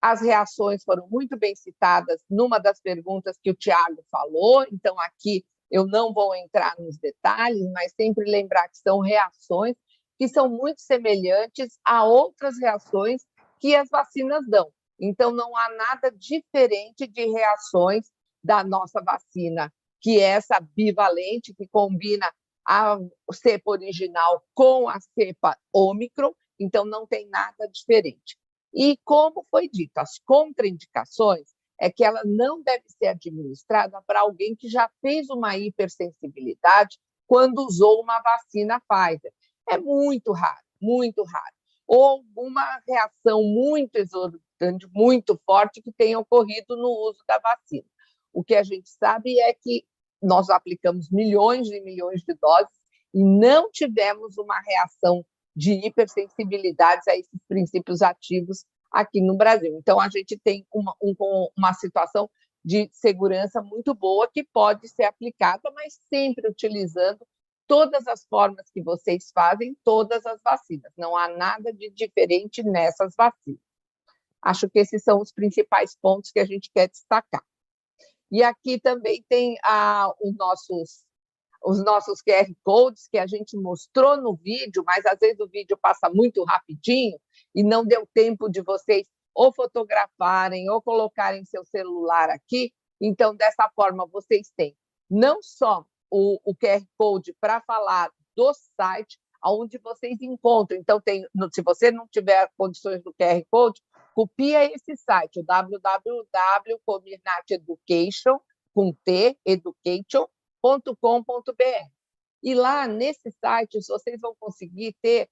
As reações foram muito bem citadas numa das perguntas que o Tiago falou, então aqui eu não vou entrar nos detalhes, mas sempre lembrar que são reações que são muito semelhantes a outras reações que as vacinas dão. Então, não há nada diferente de reações da nossa vacina, que é essa bivalente, que combina a cepa original com a cepa Ômicron, então não tem nada diferente. E, como foi dito, as contraindicações é que ela não deve ser administrada para alguém que já fez uma hipersensibilidade quando usou uma vacina Pfizer. É muito raro, muito raro. Ou alguma reação muito exorbitante, muito forte que tenha ocorrido no uso da vacina. O que a gente sabe é que nós aplicamos milhões e milhões de doses e não tivemos uma reação de hipersensibilidades a esses princípios ativos aqui no Brasil. Então, a gente tem uma situação de segurança muito boa que pode ser aplicada, mas sempre utilizando todas as formas que vocês fazem, todas as vacinas. Não há nada de diferente nessas vacinas. Acho que esses são os principais pontos que a gente quer destacar. E aqui também tem os nossos QR Codes que a gente mostrou no vídeo, mas às vezes o vídeo passa muito rapidinho e não deu tempo de vocês ou fotografarem ou colocarem seu celular aqui. Então, dessa forma, vocês têm não só o QR Code para falar do site, onde vocês encontram. Então, se você não tiver condições do QR Code, copia esse site, o www.comirnateeducation.com.br. E lá, nesse site, vocês vão conseguir ter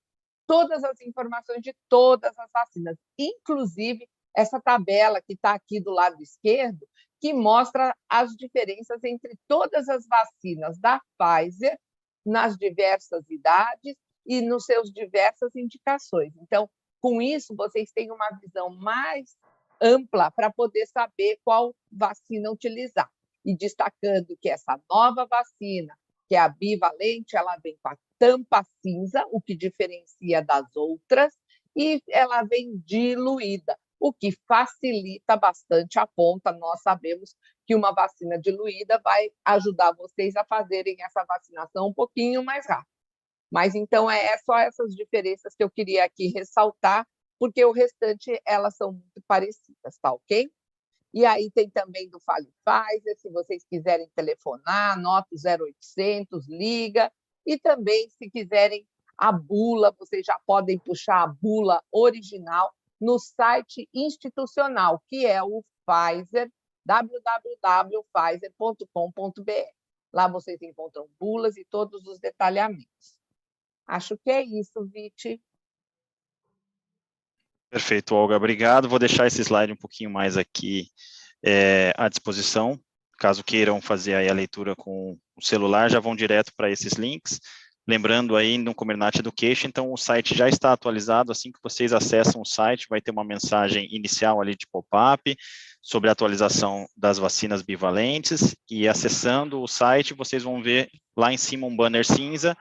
todas as informações de todas as vacinas, inclusive essa tabela que está aqui do lado esquerdo, que mostra as diferenças entre todas as vacinas da Pfizer, nas diversas idades e nos seus diversas indicações. Então, com isso, vocês têm uma visão mais ampla para poder saber qual vacina utilizar. E destacando que essa nova vacina, que é a bivalente, ela vem com a tampa cinza, o que diferencia das outras, e ela vem diluída, o que facilita bastante a ponta. Nós sabemos que uma vacina diluída vai ajudar vocês a fazerem essa vacinação um pouquinho mais rápido. Mas, então, é só essas diferenças que eu queria aqui ressaltar, porque o restante, elas são muito parecidas, tá ok? E aí tem também do Fale Pfizer, se vocês quiserem telefonar, anota o 0800, liga. E também, se quiserem a bula, vocês já podem puxar a bula original no site institucional, que é o Pfizer, www.pfizer.com.br. Lá vocês encontram bulas e todos os detalhamentos. Acho que é isso, Viti. Perfeito, Olga, obrigado. Vou deixar esse slide um pouquinho mais aqui à disposição. Caso queiram fazer aí a leitura com o celular, já vão direto para esses links. Lembrando aí no Comirnaty Education, então o site já está atualizado, assim que vocês acessam o site, vai ter uma mensagem inicial ali de pop-up sobre a atualização das vacinas bivalentes, e acessando o site, vocês vão ver lá em cima um banner cinza.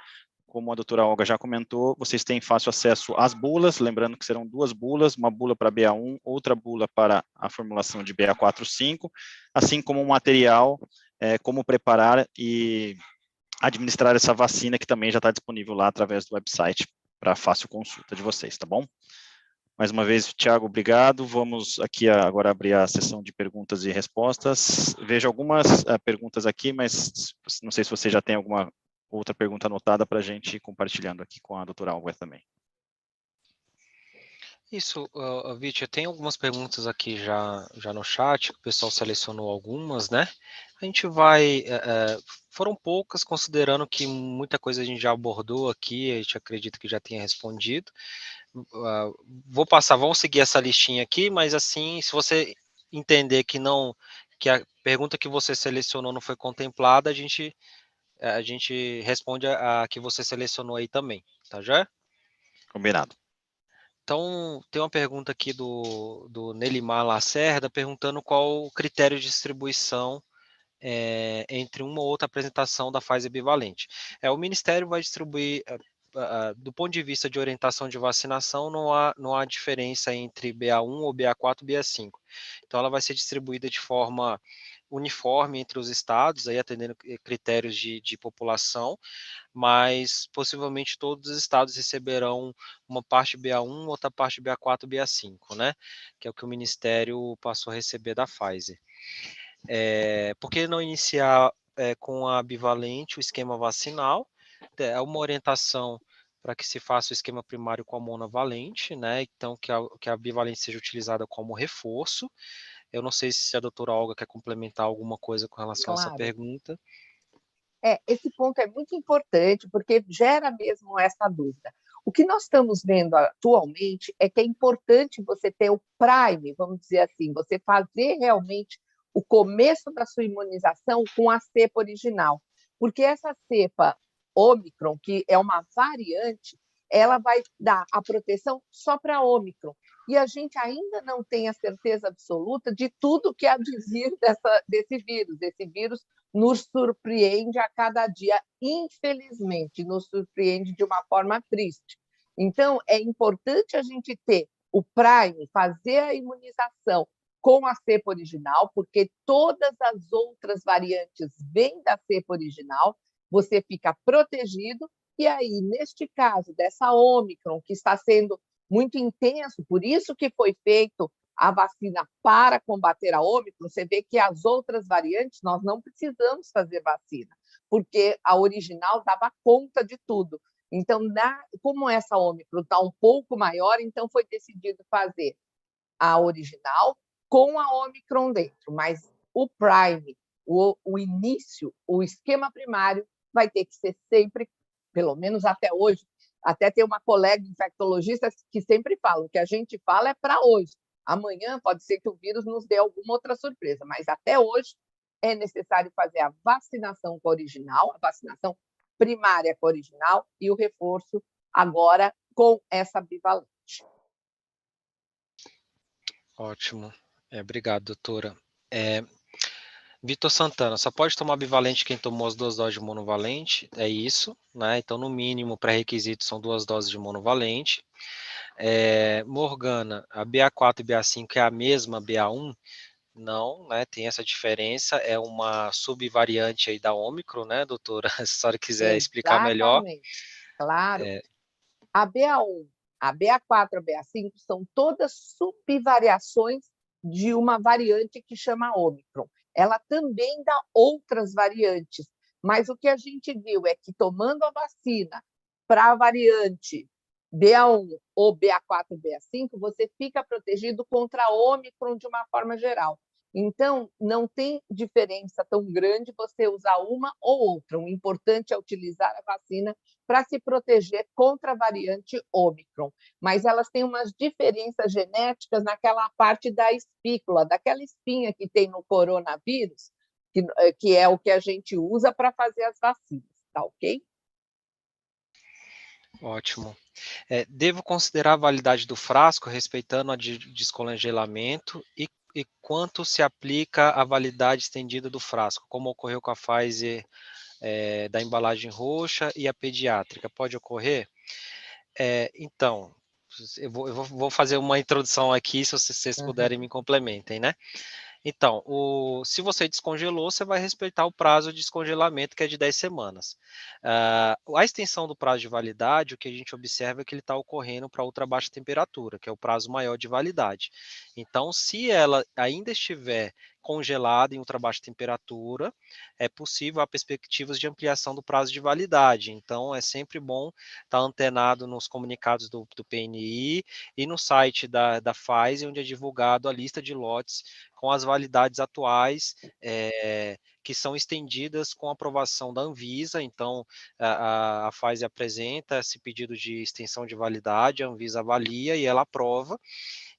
Como a doutora Olga já comentou, vocês têm fácil acesso às bulas, lembrando que serão 2 bulas, uma bula para BA1, outra bula para a formulação de BA4/5, assim como um material, como preparar e administrar essa vacina, que também já está disponível lá através do website, para fácil consulta de vocês, tá bom? Mais uma vez, Tiago, obrigado. Vamos aqui agora abrir a sessão de perguntas e respostas. Vejo algumas perguntas aqui, mas não sei se você já tem alguma outra pergunta anotada para a gente ir compartilhando aqui com a doutora Olga também. Isso, Viti, tem algumas perguntas aqui já no chat, o pessoal selecionou algumas, né? A gente vai, foram poucas, considerando que muita coisa a gente já abordou aqui, a gente acredita que já tenha respondido. Vamos seguir essa listinha aqui, mas assim, se você entender que a pergunta que você selecionou não foi contemplada, a gente responde a que você selecionou aí também, tá já? Combinado. Então, tem uma pergunta aqui do Nelimar Lacerda, perguntando qual o critério de distribuição entre uma ou outra apresentação da Pfizer bivalente. O Ministério vai distribuir, do ponto de vista de orientação de vacinação, não há diferença entre BA1 ou BA4 e BA5. Então, ela vai ser distribuída de forma uniforme entre os estados, aí atendendo critérios de população, mas possivelmente todos os estados receberão uma parte BA1, outra parte BA4, BA5, né? Que é o que o Ministério passou a receber da Pfizer. Por que não iniciar com a bivalente o esquema vacinal? É uma orientação para que se faça o esquema primário com a monovalente, né? Então, que a bivalente seja utilizada como reforço. Eu não sei se a doutora Olga quer complementar alguma coisa com relação a essa pergunta. Esse ponto é muito importante, porque gera mesmo essa dúvida. O que nós estamos vendo atualmente é que é importante você ter o prime, vamos dizer assim, você fazer realmente o começo da sua imunização com a cepa original, porque essa cepa Ômicron, que é uma variante, ela vai dar a proteção só para Ômicron. E a gente ainda não tem a certeza absoluta de tudo que há de vir desse vírus. Esse vírus nos surpreende a cada dia, infelizmente, nos surpreende de uma forma triste. Então, é importante a gente ter o prime, fazer a imunização com a cepa original, porque todas as outras variantes vêm da cepa original, você fica protegido, e aí, neste caso, dessa Ômicron, que está sendo muito intenso, por isso que foi feito a vacina para combater a Ômicron, você vê que as outras variantes nós não precisamos fazer vacina, porque a original dava conta de tudo. Então, como essa Ômicron está um pouco maior, então foi decidido fazer a original com a Ômicron dentro, mas o prime, o início, o esquema primário vai ter que ser sempre, pelo menos até hoje. Até tem uma colega infectologista que sempre fala, o que a gente fala é para hoje. Amanhã pode ser que o vírus nos dê alguma outra surpresa, mas até hoje é necessário fazer a vacinação com a original, a vacinação primária com a original e o reforço agora com essa bivalente. Ótimo. Obrigado, doutora. Vitor Santana, só pode tomar bivalente quem tomou as 2 doses de monovalente, é isso, né? Então, no mínimo, pré-requisito são 2 doses de monovalente. Morgana, a BA4 e BA5 é a mesma BA1? não, né, tem essa diferença, é uma subvariante aí da Ômicron, né, doutora? Se a senhora quiser explicar melhor. Exatamente, claro. A BA1, a BA4, a BA5 são todas subvariações de uma variante que chama Ômicron. Ela também dá outras variantes, mas o que a gente viu é que tomando a vacina para a variante BA1 ou BA4, BA5, você fica protegido contra a Ômicron de uma forma geral. Então, não tem diferença tão grande você usar uma ou outra. O importante é utilizar a vacina para se proteger contra a variante Ômicron. Mas elas têm umas diferenças genéticas naquela parte da espícula, daquela espinha que tem no coronavírus, que é o que a gente usa para fazer as vacinas, tá ok? Ótimo. Devo considerar a validade do frasco, respeitando a descongelamento, e quanto se aplica a validade estendida do frasco, como ocorreu com a Pfizer da embalagem roxa e a pediátrica? Pode ocorrer? Então, eu vou fazer uma introdução aqui, se vocês puderem me complementem, né? Então, se você descongelou, você vai respeitar o prazo de descongelamento, que é de 10 semanas. A extensão do prazo de validade, o que a gente observa é que ele está ocorrendo para ultra baixa temperatura, que é o prazo maior de validade. Então, se ela ainda estiver congelada em ultra baixa temperatura, é possível há perspectivas de ampliação do prazo de validade. Então, é sempre bom estar antenado nos comunicados do PNI e no site da Pfizer, onde é divulgado a lista de lotes com as validades atuais, que são estendidas com a aprovação da Anvisa. Então, a Pfizer apresenta esse pedido de extensão de validade, a Anvisa avalia e ela aprova.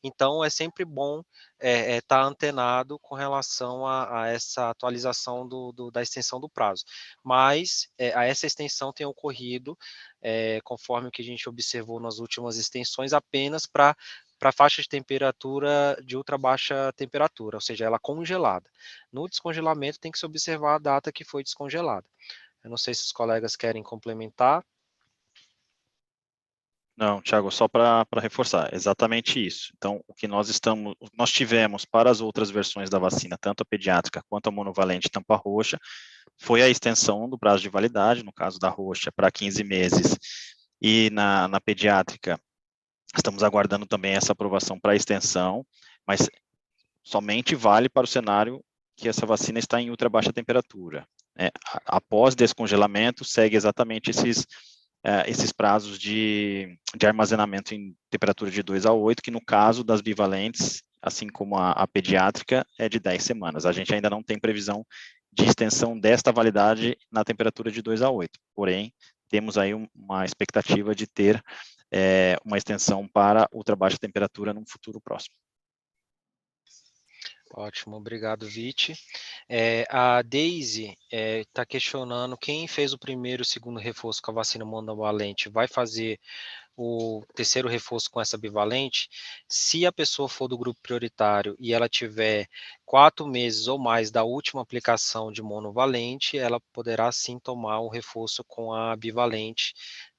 Então, é sempre bom estar antenado com relação a essa atualização da extensão do prazo. Mas essa extensão tem ocorrido, conforme o que a gente observou nas últimas extensões, apenas para faixa de temperatura de ultra baixa temperatura, ou seja, ela congelada. No descongelamento tem que se observar a data que foi descongelada. Eu não sei se os colegas querem complementar. Não, Thiago, só para reforçar, exatamente isso. Então, o que nós tivemos para as outras versões da vacina, tanto a pediátrica quanto a monovalente tampa roxa, foi a extensão do prazo de validade, no caso da roxa, para 15 meses, e na pediátrica, estamos aguardando também essa aprovação para extensão, mas somente vale para o cenário que essa vacina está em ultra baixa temperatura. Após descongelamento, segue exatamente esses prazos de armazenamento em temperatura de 2 a 8, que no caso das bivalentes, assim como a pediátrica, é de 10 semanas. A gente ainda não tem previsão de extensão desta validade na temperatura de 2 a 8, porém, temos aí uma expectativa de ter uma extensão para ultra baixa temperatura num futuro próximo. Ótimo, obrigado, Viti. A Daisy está questionando quem fez o primeiro e o segundo reforço com a vacina monovalente vai fazer o terceiro reforço com essa bivalente. Se a pessoa for do grupo prioritário e ela tiver 4 meses ou mais da última aplicação de monovalente, ela poderá sim tomar o reforço com a bivalente,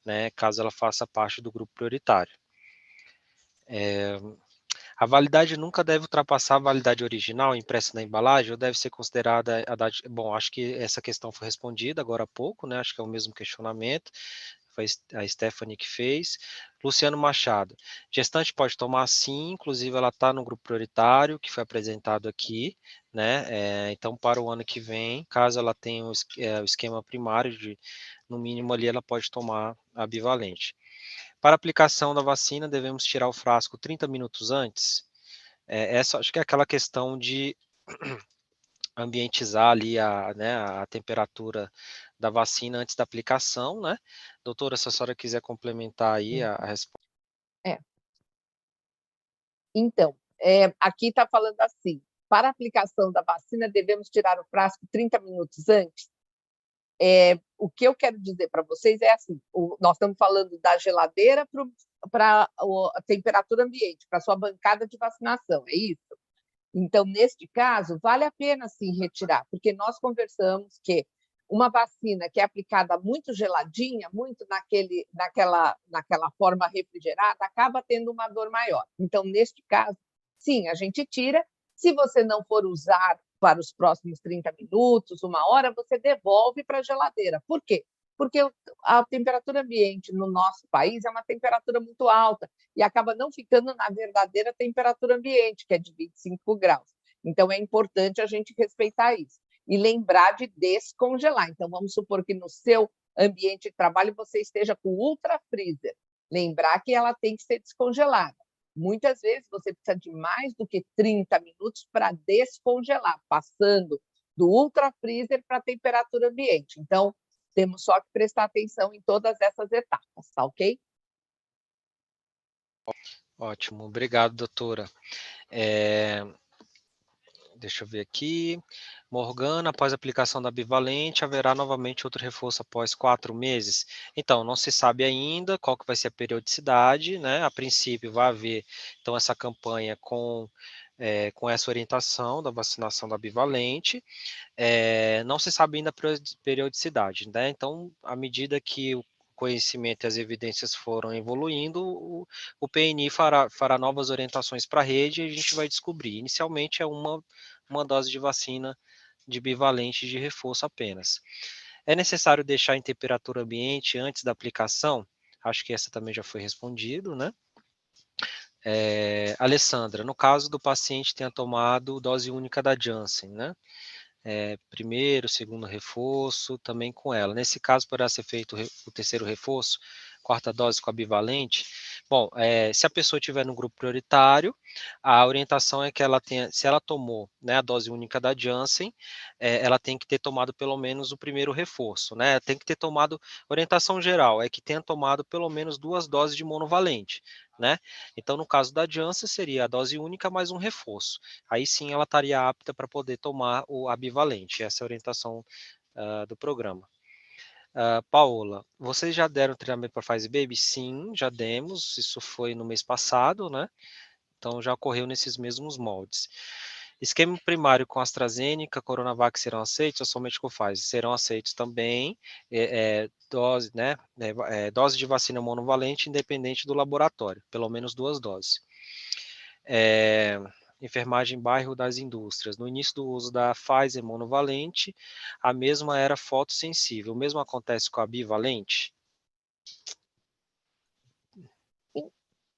né, caso ela faça parte do grupo prioritário. A validade nunca deve ultrapassar a validade original impressa na embalagem, ou deve ser considerada a data... Bom, acho que essa questão foi respondida agora há pouco, né? Acho que é o mesmo questionamento. Foi a Stephanie que fez. Luciano Machado. Gestante pode tomar sim, inclusive ela está no grupo prioritário, que foi apresentado aqui, né? Então, para o ano que vem, caso ela tenha o esquema primário, no mínimo ali ela pode tomar a bivalente. Para aplicação da vacina, devemos tirar o frasco 30 minutos antes? Essa acho que é aquela questão de ambientizar ali a temperatura da vacina antes da aplicação, né? Doutora, se a senhora quiser complementar aí a resposta. Então, aqui está falando assim, para a aplicação da vacina, devemos tirar o frasco 30 minutos antes? O que eu quero dizer para vocês é assim, nós estamos falando da geladeira para a temperatura ambiente, para a sua bancada de vacinação, é isso? Então, neste caso, vale a pena sim retirar, porque nós conversamos que uma vacina que é aplicada muito geladinha, muito naquela forma refrigerada, acaba tendo uma dor maior. Então, neste caso, sim, a gente tira Se você não for usar para os próximos 30 minutos, 1 hora, você devolve para a geladeira. Por quê? Porque a temperatura ambiente no nosso país é uma temperatura muito alta e acaba não ficando na verdadeira temperatura ambiente, que é de 25 graus. Então, é importante a gente respeitar isso. E lembrar de descongelar. Então, vamos supor que no seu ambiente de trabalho você esteja com ultra freezer. Lembrar que ela tem que ser descongelada. Muitas vezes você precisa de mais do que 30 minutos para descongelar, passando do ultra freezer para a temperatura ambiente. Então, temos só que prestar atenção em todas essas etapas, tá ok? Ótimo, obrigado, doutora. Deixa eu ver aqui. Morgana, após a aplicação da bivalente, haverá novamente outro reforço após 4 meses? Então, não se sabe ainda qual que vai ser a periodicidade, né? A princípio vai haver, então, essa campanha com essa orientação da vacinação da bivalente. Não se sabe ainda a periodicidade, né? Então, à medida que o conhecimento e as evidências foram evoluindo, o PNI fará novas orientações para a rede e a gente vai descobrir. Inicialmente é uma dose de vacina de bivalente de reforço apenas. É necessário deixar em temperatura ambiente antes da aplicação? Acho que essa também já foi respondido, né? Alessandra, no caso do paciente tenha tomado dose única da Janssen, né? Primeiro, segundo reforço, também com ela. Nesse caso, poderá ser feito o terceiro reforço, quarta dose com a bivalente. Bom, se a pessoa estiver no grupo prioritário, a orientação é que ela tenha, se ela tomou, né, a dose única da Janssen, ela tem que ter tomado pelo menos o primeiro reforço, né? Tem que ter tomado, orientação geral, é que tenha tomado pelo menos 2 doses de monovalente, né? Então, no caso da Janssen, seria a dose única mais um reforço. Aí sim ela estaria apta para poder tomar a bivalente. Essa é a orientação do programa. Paola, vocês já deram treinamento para Pfizer Baby? Sim, já demos. Isso foi no mês passado, né? Então já ocorreu nesses mesmos moldes. Esquema primário com AstraZeneca, Coronavac serão aceitos ou somente com Pfizer? Serão aceitos também. Dose, né? Dose de vacina monovalente independente do laboratório, pelo menos 2 doses. Enfermagem bairro das indústrias. No início do uso da Pfizer monovalente, a mesma era fotossensível. O mesmo acontece com a bivalente?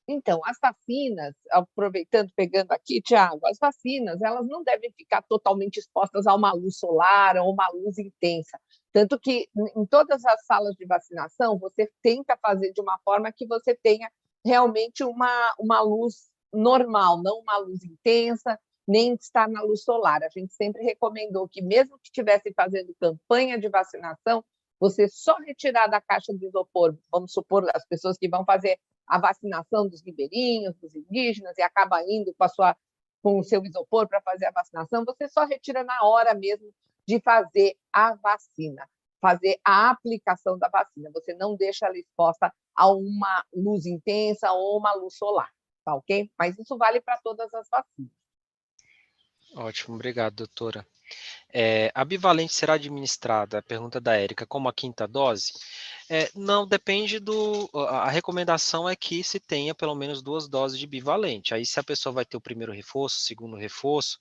Então, as vacinas, aproveitando, pegando aqui, Tiago, as vacinas, elas não devem ficar totalmente expostas a uma luz solar ou uma luz intensa. Tanto que em todas as salas de vacinação, você tenta fazer de uma forma que você tenha realmente uma luz normal, não uma luz intensa, nem estar na luz solar. A gente sempre recomendou que, mesmo que estivesse fazendo campanha de vacinação, você só retirar da caixa de isopor, vamos supor, as pessoas que vão fazer a vacinação dos ribeirinhos, dos indígenas, e acaba indo com o seu isopor para fazer a vacinação, você só retira na hora mesmo de fazer a vacina, fazer a aplicação da vacina. Você não deixa ela exposta a uma luz intensa ou uma luz solar, tá ok? Mas isso vale para todas as vacinas. Ótimo, obrigado, doutora. A bivalente será administrada, a pergunta da Érica, como a 5ª dose? Não, depende a recomendação é que se tenha pelo menos 2 doses de bivalente. Aí se a pessoa vai ter o primeiro reforço, o segundo reforço,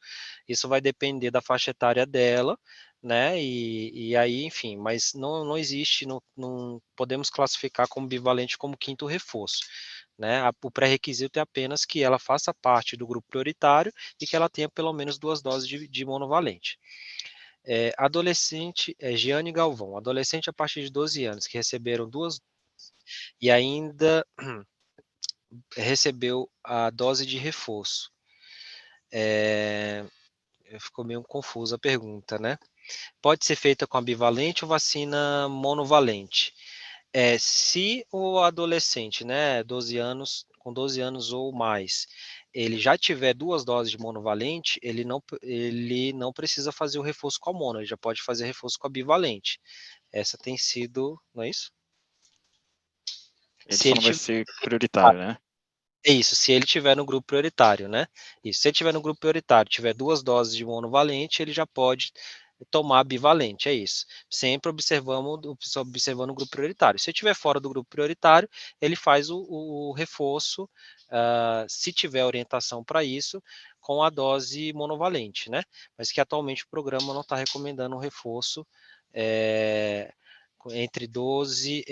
isso vai depender da faixa etária dela, né, e aí, enfim, mas não existe, não podemos classificar como bivalente como 5º reforço. Né, o pré-requisito é apenas que ela faça parte do grupo prioritário e que ela tenha pelo menos 2 doses de monovalente. Adolescente, Giane Galvão, adolescente a partir de 12 anos, que receberam 2 e ainda recebeu a dose de reforço. Ficou meio confusa a pergunta, né? Pode ser feita com a bivalente ou vacina monovalente? Se o adolescente, né, 12 anos, com 12 anos ou mais, ele já tiver 2 doses de monovalente, ele não precisa fazer o reforço com a mono, ele já pode fazer reforço com a bivalente. Essa tem sido, não é isso? Ele só não vai ser prioritário, né? É isso, se ele tiver no grupo prioritário, né? Isso, se ele tiver no grupo prioritário, tiver 2 doses de monovalente, ele já pode tomar bivalente, é isso. Sempre observando o grupo prioritário. Se estiver fora do grupo prioritário, ele faz o reforço, se tiver orientação para isso, com a dose monovalente, né? Mas que atualmente o programa não está recomendando um reforço entre 12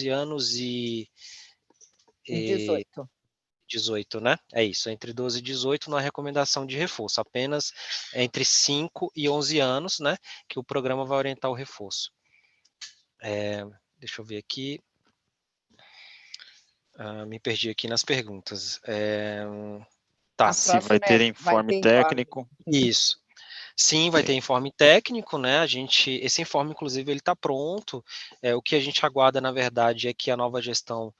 anos e 18. 18, né? É isso, entre 12 e 18 não há recomendação de reforço, apenas entre 5 e 11 anos, né? Que o programa vai orientar o reforço. Deixa eu ver aqui. Me perdi aqui nas perguntas. Tá. Se vai ter informe técnico. Isso. Sim, vai ter informe técnico, né? Esse informe, inclusive, ele está pronto. O que a gente aguarda, na verdade, é que a nova gestão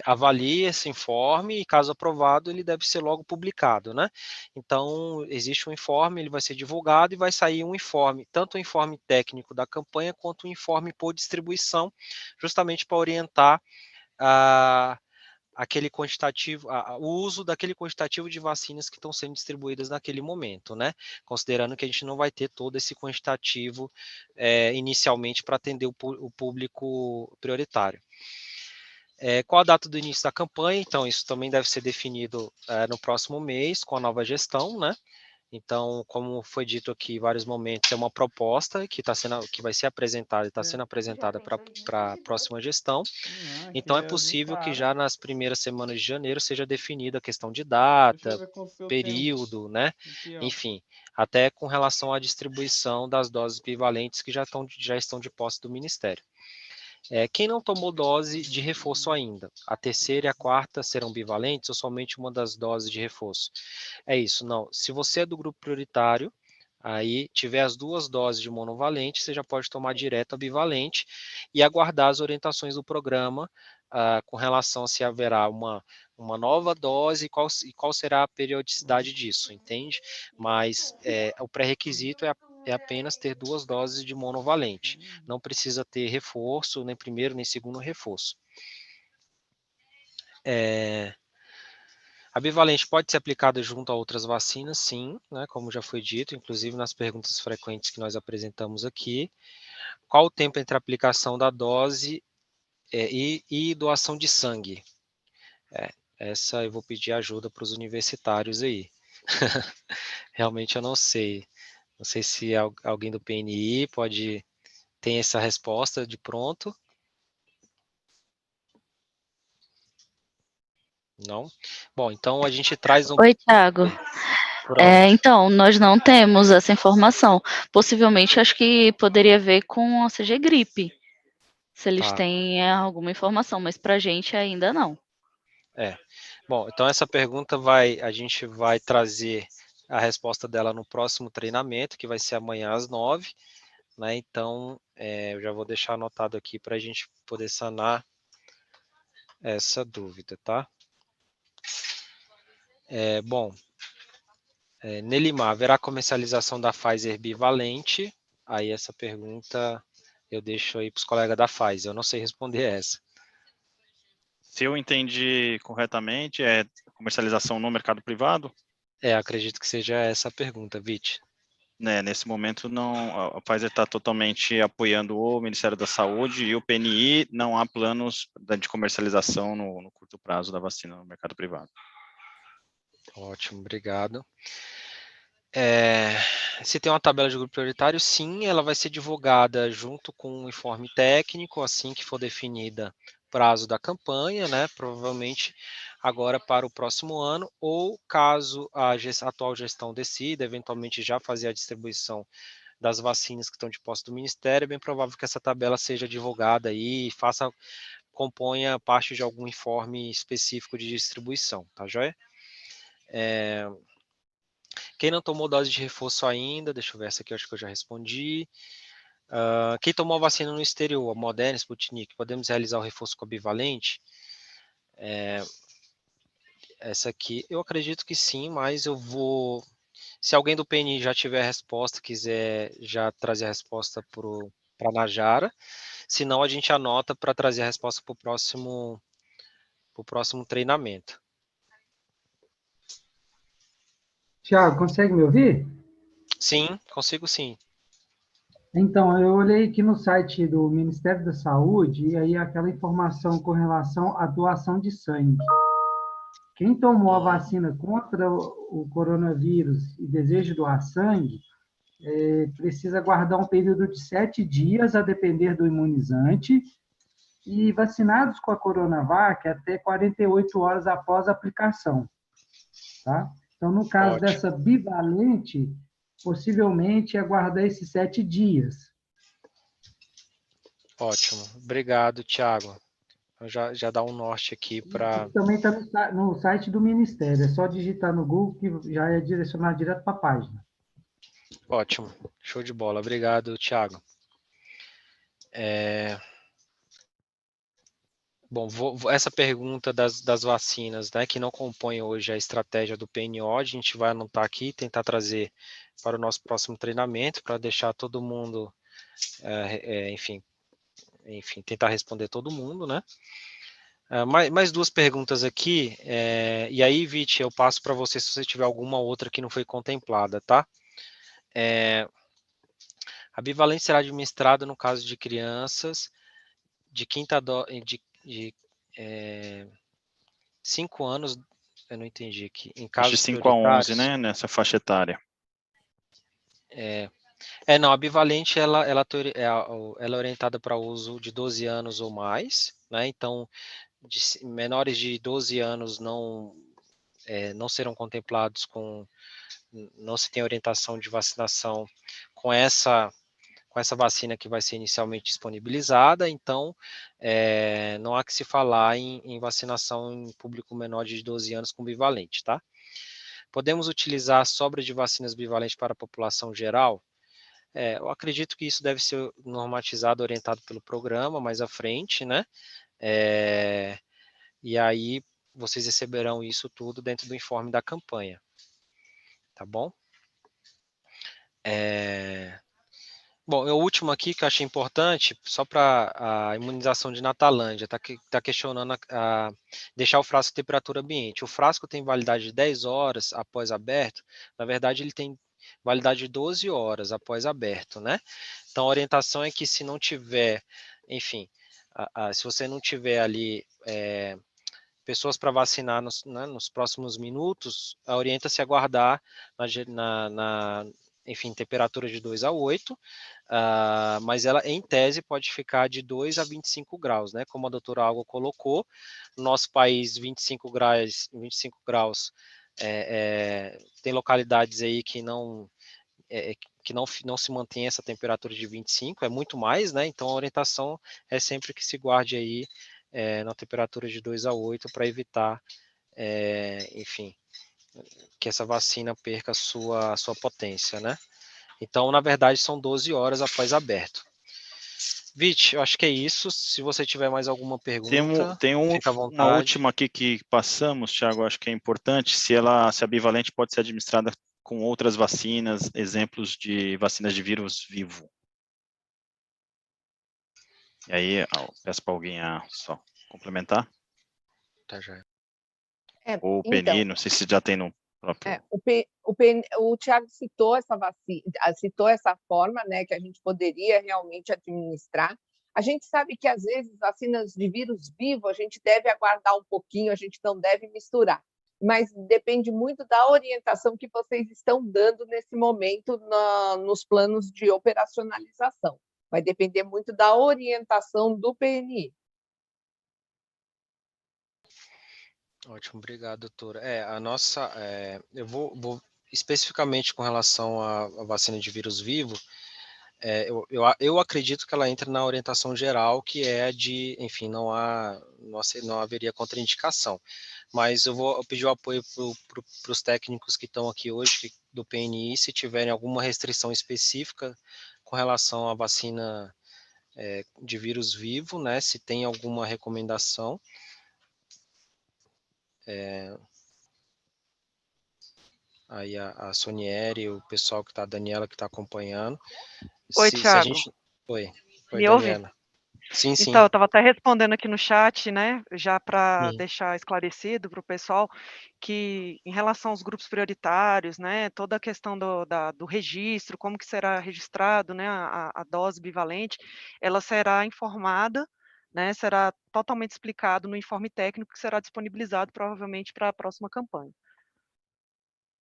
avalie esse informe e, caso aprovado, ele deve ser logo publicado, né? Então, existe um informe, ele vai ser divulgado e vai sair um informe, tanto o informe técnico da campanha quanto o informe por distribuição, justamente para orientar aquele quantitativo, o uso daquele quantitativo de vacinas que estão sendo distribuídas naquele momento, né? Considerando que a gente não vai ter todo esse quantitativo inicialmente para atender o público prioritário. Qual a data do início da campanha? Então, isso também deve ser definido no próximo mês, com a nova gestão, né? Então, como foi dito aqui em vários momentos, é uma proposta que vai ser apresentada e está sendo apresentada para a próxima gestão. Então, é possível que já nas primeiras semanas de janeiro seja definida a questão de data, período, né? Enfim, até com relação à distribuição das doses bivalentes que já estão de posse do Ministério. Quem não tomou dose de reforço ainda, a terceira e a quarta serão bivalentes ou somente uma das doses de reforço? É isso, não. Se você é do grupo prioritário, aí tiver as 2 doses de monovalente, você já pode tomar direto a bivalente e aguardar as orientações do programa com relação a se haverá uma nova dose e qual será a periodicidade disso, entende? Mas o pré-requisito é apenas ter 2 doses de monovalente. Não precisa ter reforço, nem primeiro nem segundo reforço. A bivalente pode ser aplicada junto a outras vacinas, sim, né, como já foi dito, inclusive nas perguntas frequentes que nós apresentamos aqui. Qual o tempo entre a aplicação da dose e doação de sangue? Essa eu vou pedir ajuda para os universitários aí. Realmente eu não sei. Não sei se alguém do PNI tem essa resposta de pronto. Não? Bom, então a gente traz um... Oi, Thiago. Então, nós não temos essa informação. Possivelmente, acho que poderia ver com a CG Gripe, se eles têm alguma informação, mas para a gente ainda não. Bom, então essa pergunta a gente vai trazer a resposta dela no próximo treinamento, que vai ser amanhã às 9h, né? Então, eu já vou deixar anotado aqui para a gente poder sanar essa dúvida, tá? Bom, Nelimar, haverá comercialização da Pfizer bivalente? Aí essa pergunta eu deixo aí para os colegas da Pfizer, eu não sei responder essa. Se eu entendi corretamente, é comercialização no mercado privado? Acredito que seja essa a pergunta, Vit. Nesse momento, não, a Pfizer está totalmente apoiando o Ministério da Saúde e o PNI, não há planos de comercialização no curto prazo da vacina no mercado privado. Ótimo, obrigado. Se tem uma tabela de grupo prioritário, sim, ela vai ser divulgada junto com um informe técnico, assim que for definida o prazo da campanha, né? Provavelmente agora para o próximo ano, ou caso a atual gestão decida, eventualmente já fazer a distribuição das vacinas que estão de posse do Ministério, é bem provável que essa tabela seja divulgada aí e componha parte de algum informe específico de distribuição, tá joia? Quem não tomou dose de reforço ainda, deixa eu ver, essa aqui eu acho que eu já respondi. Quem tomou a vacina no exterior, a Moderna, Sputnik, podemos realizar o reforço com a bivalente? Essa aqui, eu acredito que sim, mas eu vou... Se alguém do PNI já tiver a resposta, quiser já trazer a resposta para a Najara, senão a gente anota para trazer a resposta para o próximo treinamento. Tiago, consegue me ouvir? Sim, consigo sim. Então, eu olhei aqui no site do Ministério da Saúde e aí aquela informação com relação à doação de sangue. Quem tomou a vacina contra o coronavírus e deseja doar sangue, precisa aguardar um período de 7 dias, a depender do imunizante, e vacinados com a Coronavac até 48 horas após a aplicação. Tá? Então, no caso Ótimo. dessa bivalente, possivelmente aguardar esses 7 dias. Ótimo. Obrigado, Tiago. Já dá um norte aqui para... Também está no site do Ministério, é só digitar no Google que já é direcionado direto para a página. Ótimo. Show de bola. Obrigado, Tiago. Bom, essa pergunta das vacinas, né, que não compõe hoje a estratégia do PNO, a gente vai anotar aqui, tentar trazer para o nosso próximo treinamento, para deixar todo mundo, enfim, tentar responder todo mundo, né? Mais duas perguntas aqui, e aí, Vit, eu passo para você se você tiver alguma outra que não foi contemplada, tá? A bivalente será administrada no caso de crianças de quinta de 5 anos, eu não entendi aqui, em Acho de casos 5 a 11, prioritários. né, nessa faixa etária. Não, a bivalente ela é orientada para uso de 12 anos ou mais, né? Então, menores de 12 anos não serão contemplados não se tem orientação de vacinação com essa vacina que vai ser inicialmente disponibilizada, então não há que se falar em vacinação em público menor de 12 anos com bivalente, tá? Podemos utilizar a sobra de vacinas bivalentes para a população geral? Eu acredito que isso deve ser normatizado, orientado pelo programa mais à frente, né? E aí vocês receberão isso tudo dentro do informe da campanha, tá bom? Bom, o último aqui que eu achei importante, só para a imunização de Natalândia, tá questionando deixar o frasco em temperatura ambiente. O frasco tem validade de 10 horas após aberto, na verdade ele tem validade de 12 horas após aberto, né? Então a orientação é que se não tiver, enfim, se você não tiver ali pessoas para vacinar nos próximos minutos, orienta-se a guardar enfim, temperatura de 2 a 8, mas ela, em tese, pode ficar de 2 a 25 graus, né? Como a doutora Algo colocou, no nosso país, 25 graus tem localidades aí que não se mantém essa temperatura de 25, é muito mais, né? Então a orientação é sempre que se guarde aí na temperatura de 2 a 8 para evitar, enfim, que essa vacina perca a sua potência, né? Então, na verdade, são 12 horas após aberto. Vit, eu acho que é isso. Se você tiver mais alguma pergunta, fica à vontade. Uma última aqui que passamos, Thiago, acho que é importante, se a bivalente pode ser administrada com outras vacinas, exemplos de vacinas de vírus vivo. E aí, eu peço para alguém só complementar. Tá, já. Ou o PNI, não sei se já tem no próprio... O Tiago citou essa vacina, citou essa forma, né, que a gente poderia realmente administrar. A gente sabe que, às vezes, vacinas de vírus vivo, a gente deve aguardar um pouquinho, a gente não deve misturar, mas depende muito da orientação que vocês estão dando nesse momento nos planos de operacionalização. Vai depender muito da orientação do PNI. Ótimo, obrigado, doutora. Eu vou especificamente com relação à vacina de vírus vivo, eu acredito que ela entra na orientação geral, que é de, enfim, não haveria contraindicação. Mas eu vou pedir o apoio para os técnicos que estão aqui hoje, do PNI, se tiverem alguma restrição específica com relação à vacina de vírus vivo, né, se tem alguma recomendação. Aí a Sonieri, o pessoal que está, a Daniela que está acompanhando. Oi, Thiago. Oi, Me ouve? Daniela. Sim, sim. Então, eu estava até respondendo aqui no chat, né, já para deixar esclarecido para o pessoal, que em relação aos grupos prioritários, né, toda a questão do registro, como que será registrado, né, a dose bivalente, ela será informada, né, será totalmente explicado no informe técnico que será disponibilizado provavelmente para a próxima campanha.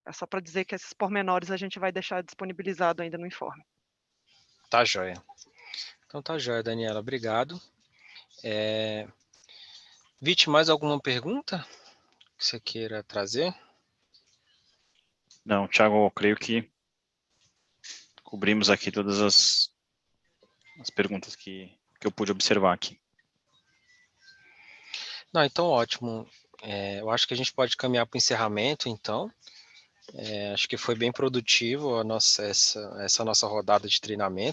É só para dizer que esses pormenores a gente vai deixar disponibilizado ainda no informe. Tá joia. Então tá joia, Daniela, obrigado. Vit, mais alguma pergunta que você queira trazer? Não, Thiago, eu creio que cobrimos aqui todas as perguntas que eu pude observar aqui. Não, então ótimo. Eu acho que a gente pode caminhar para o encerramento, então. Acho que foi bem produtivo essa nossa rodada de treinamento.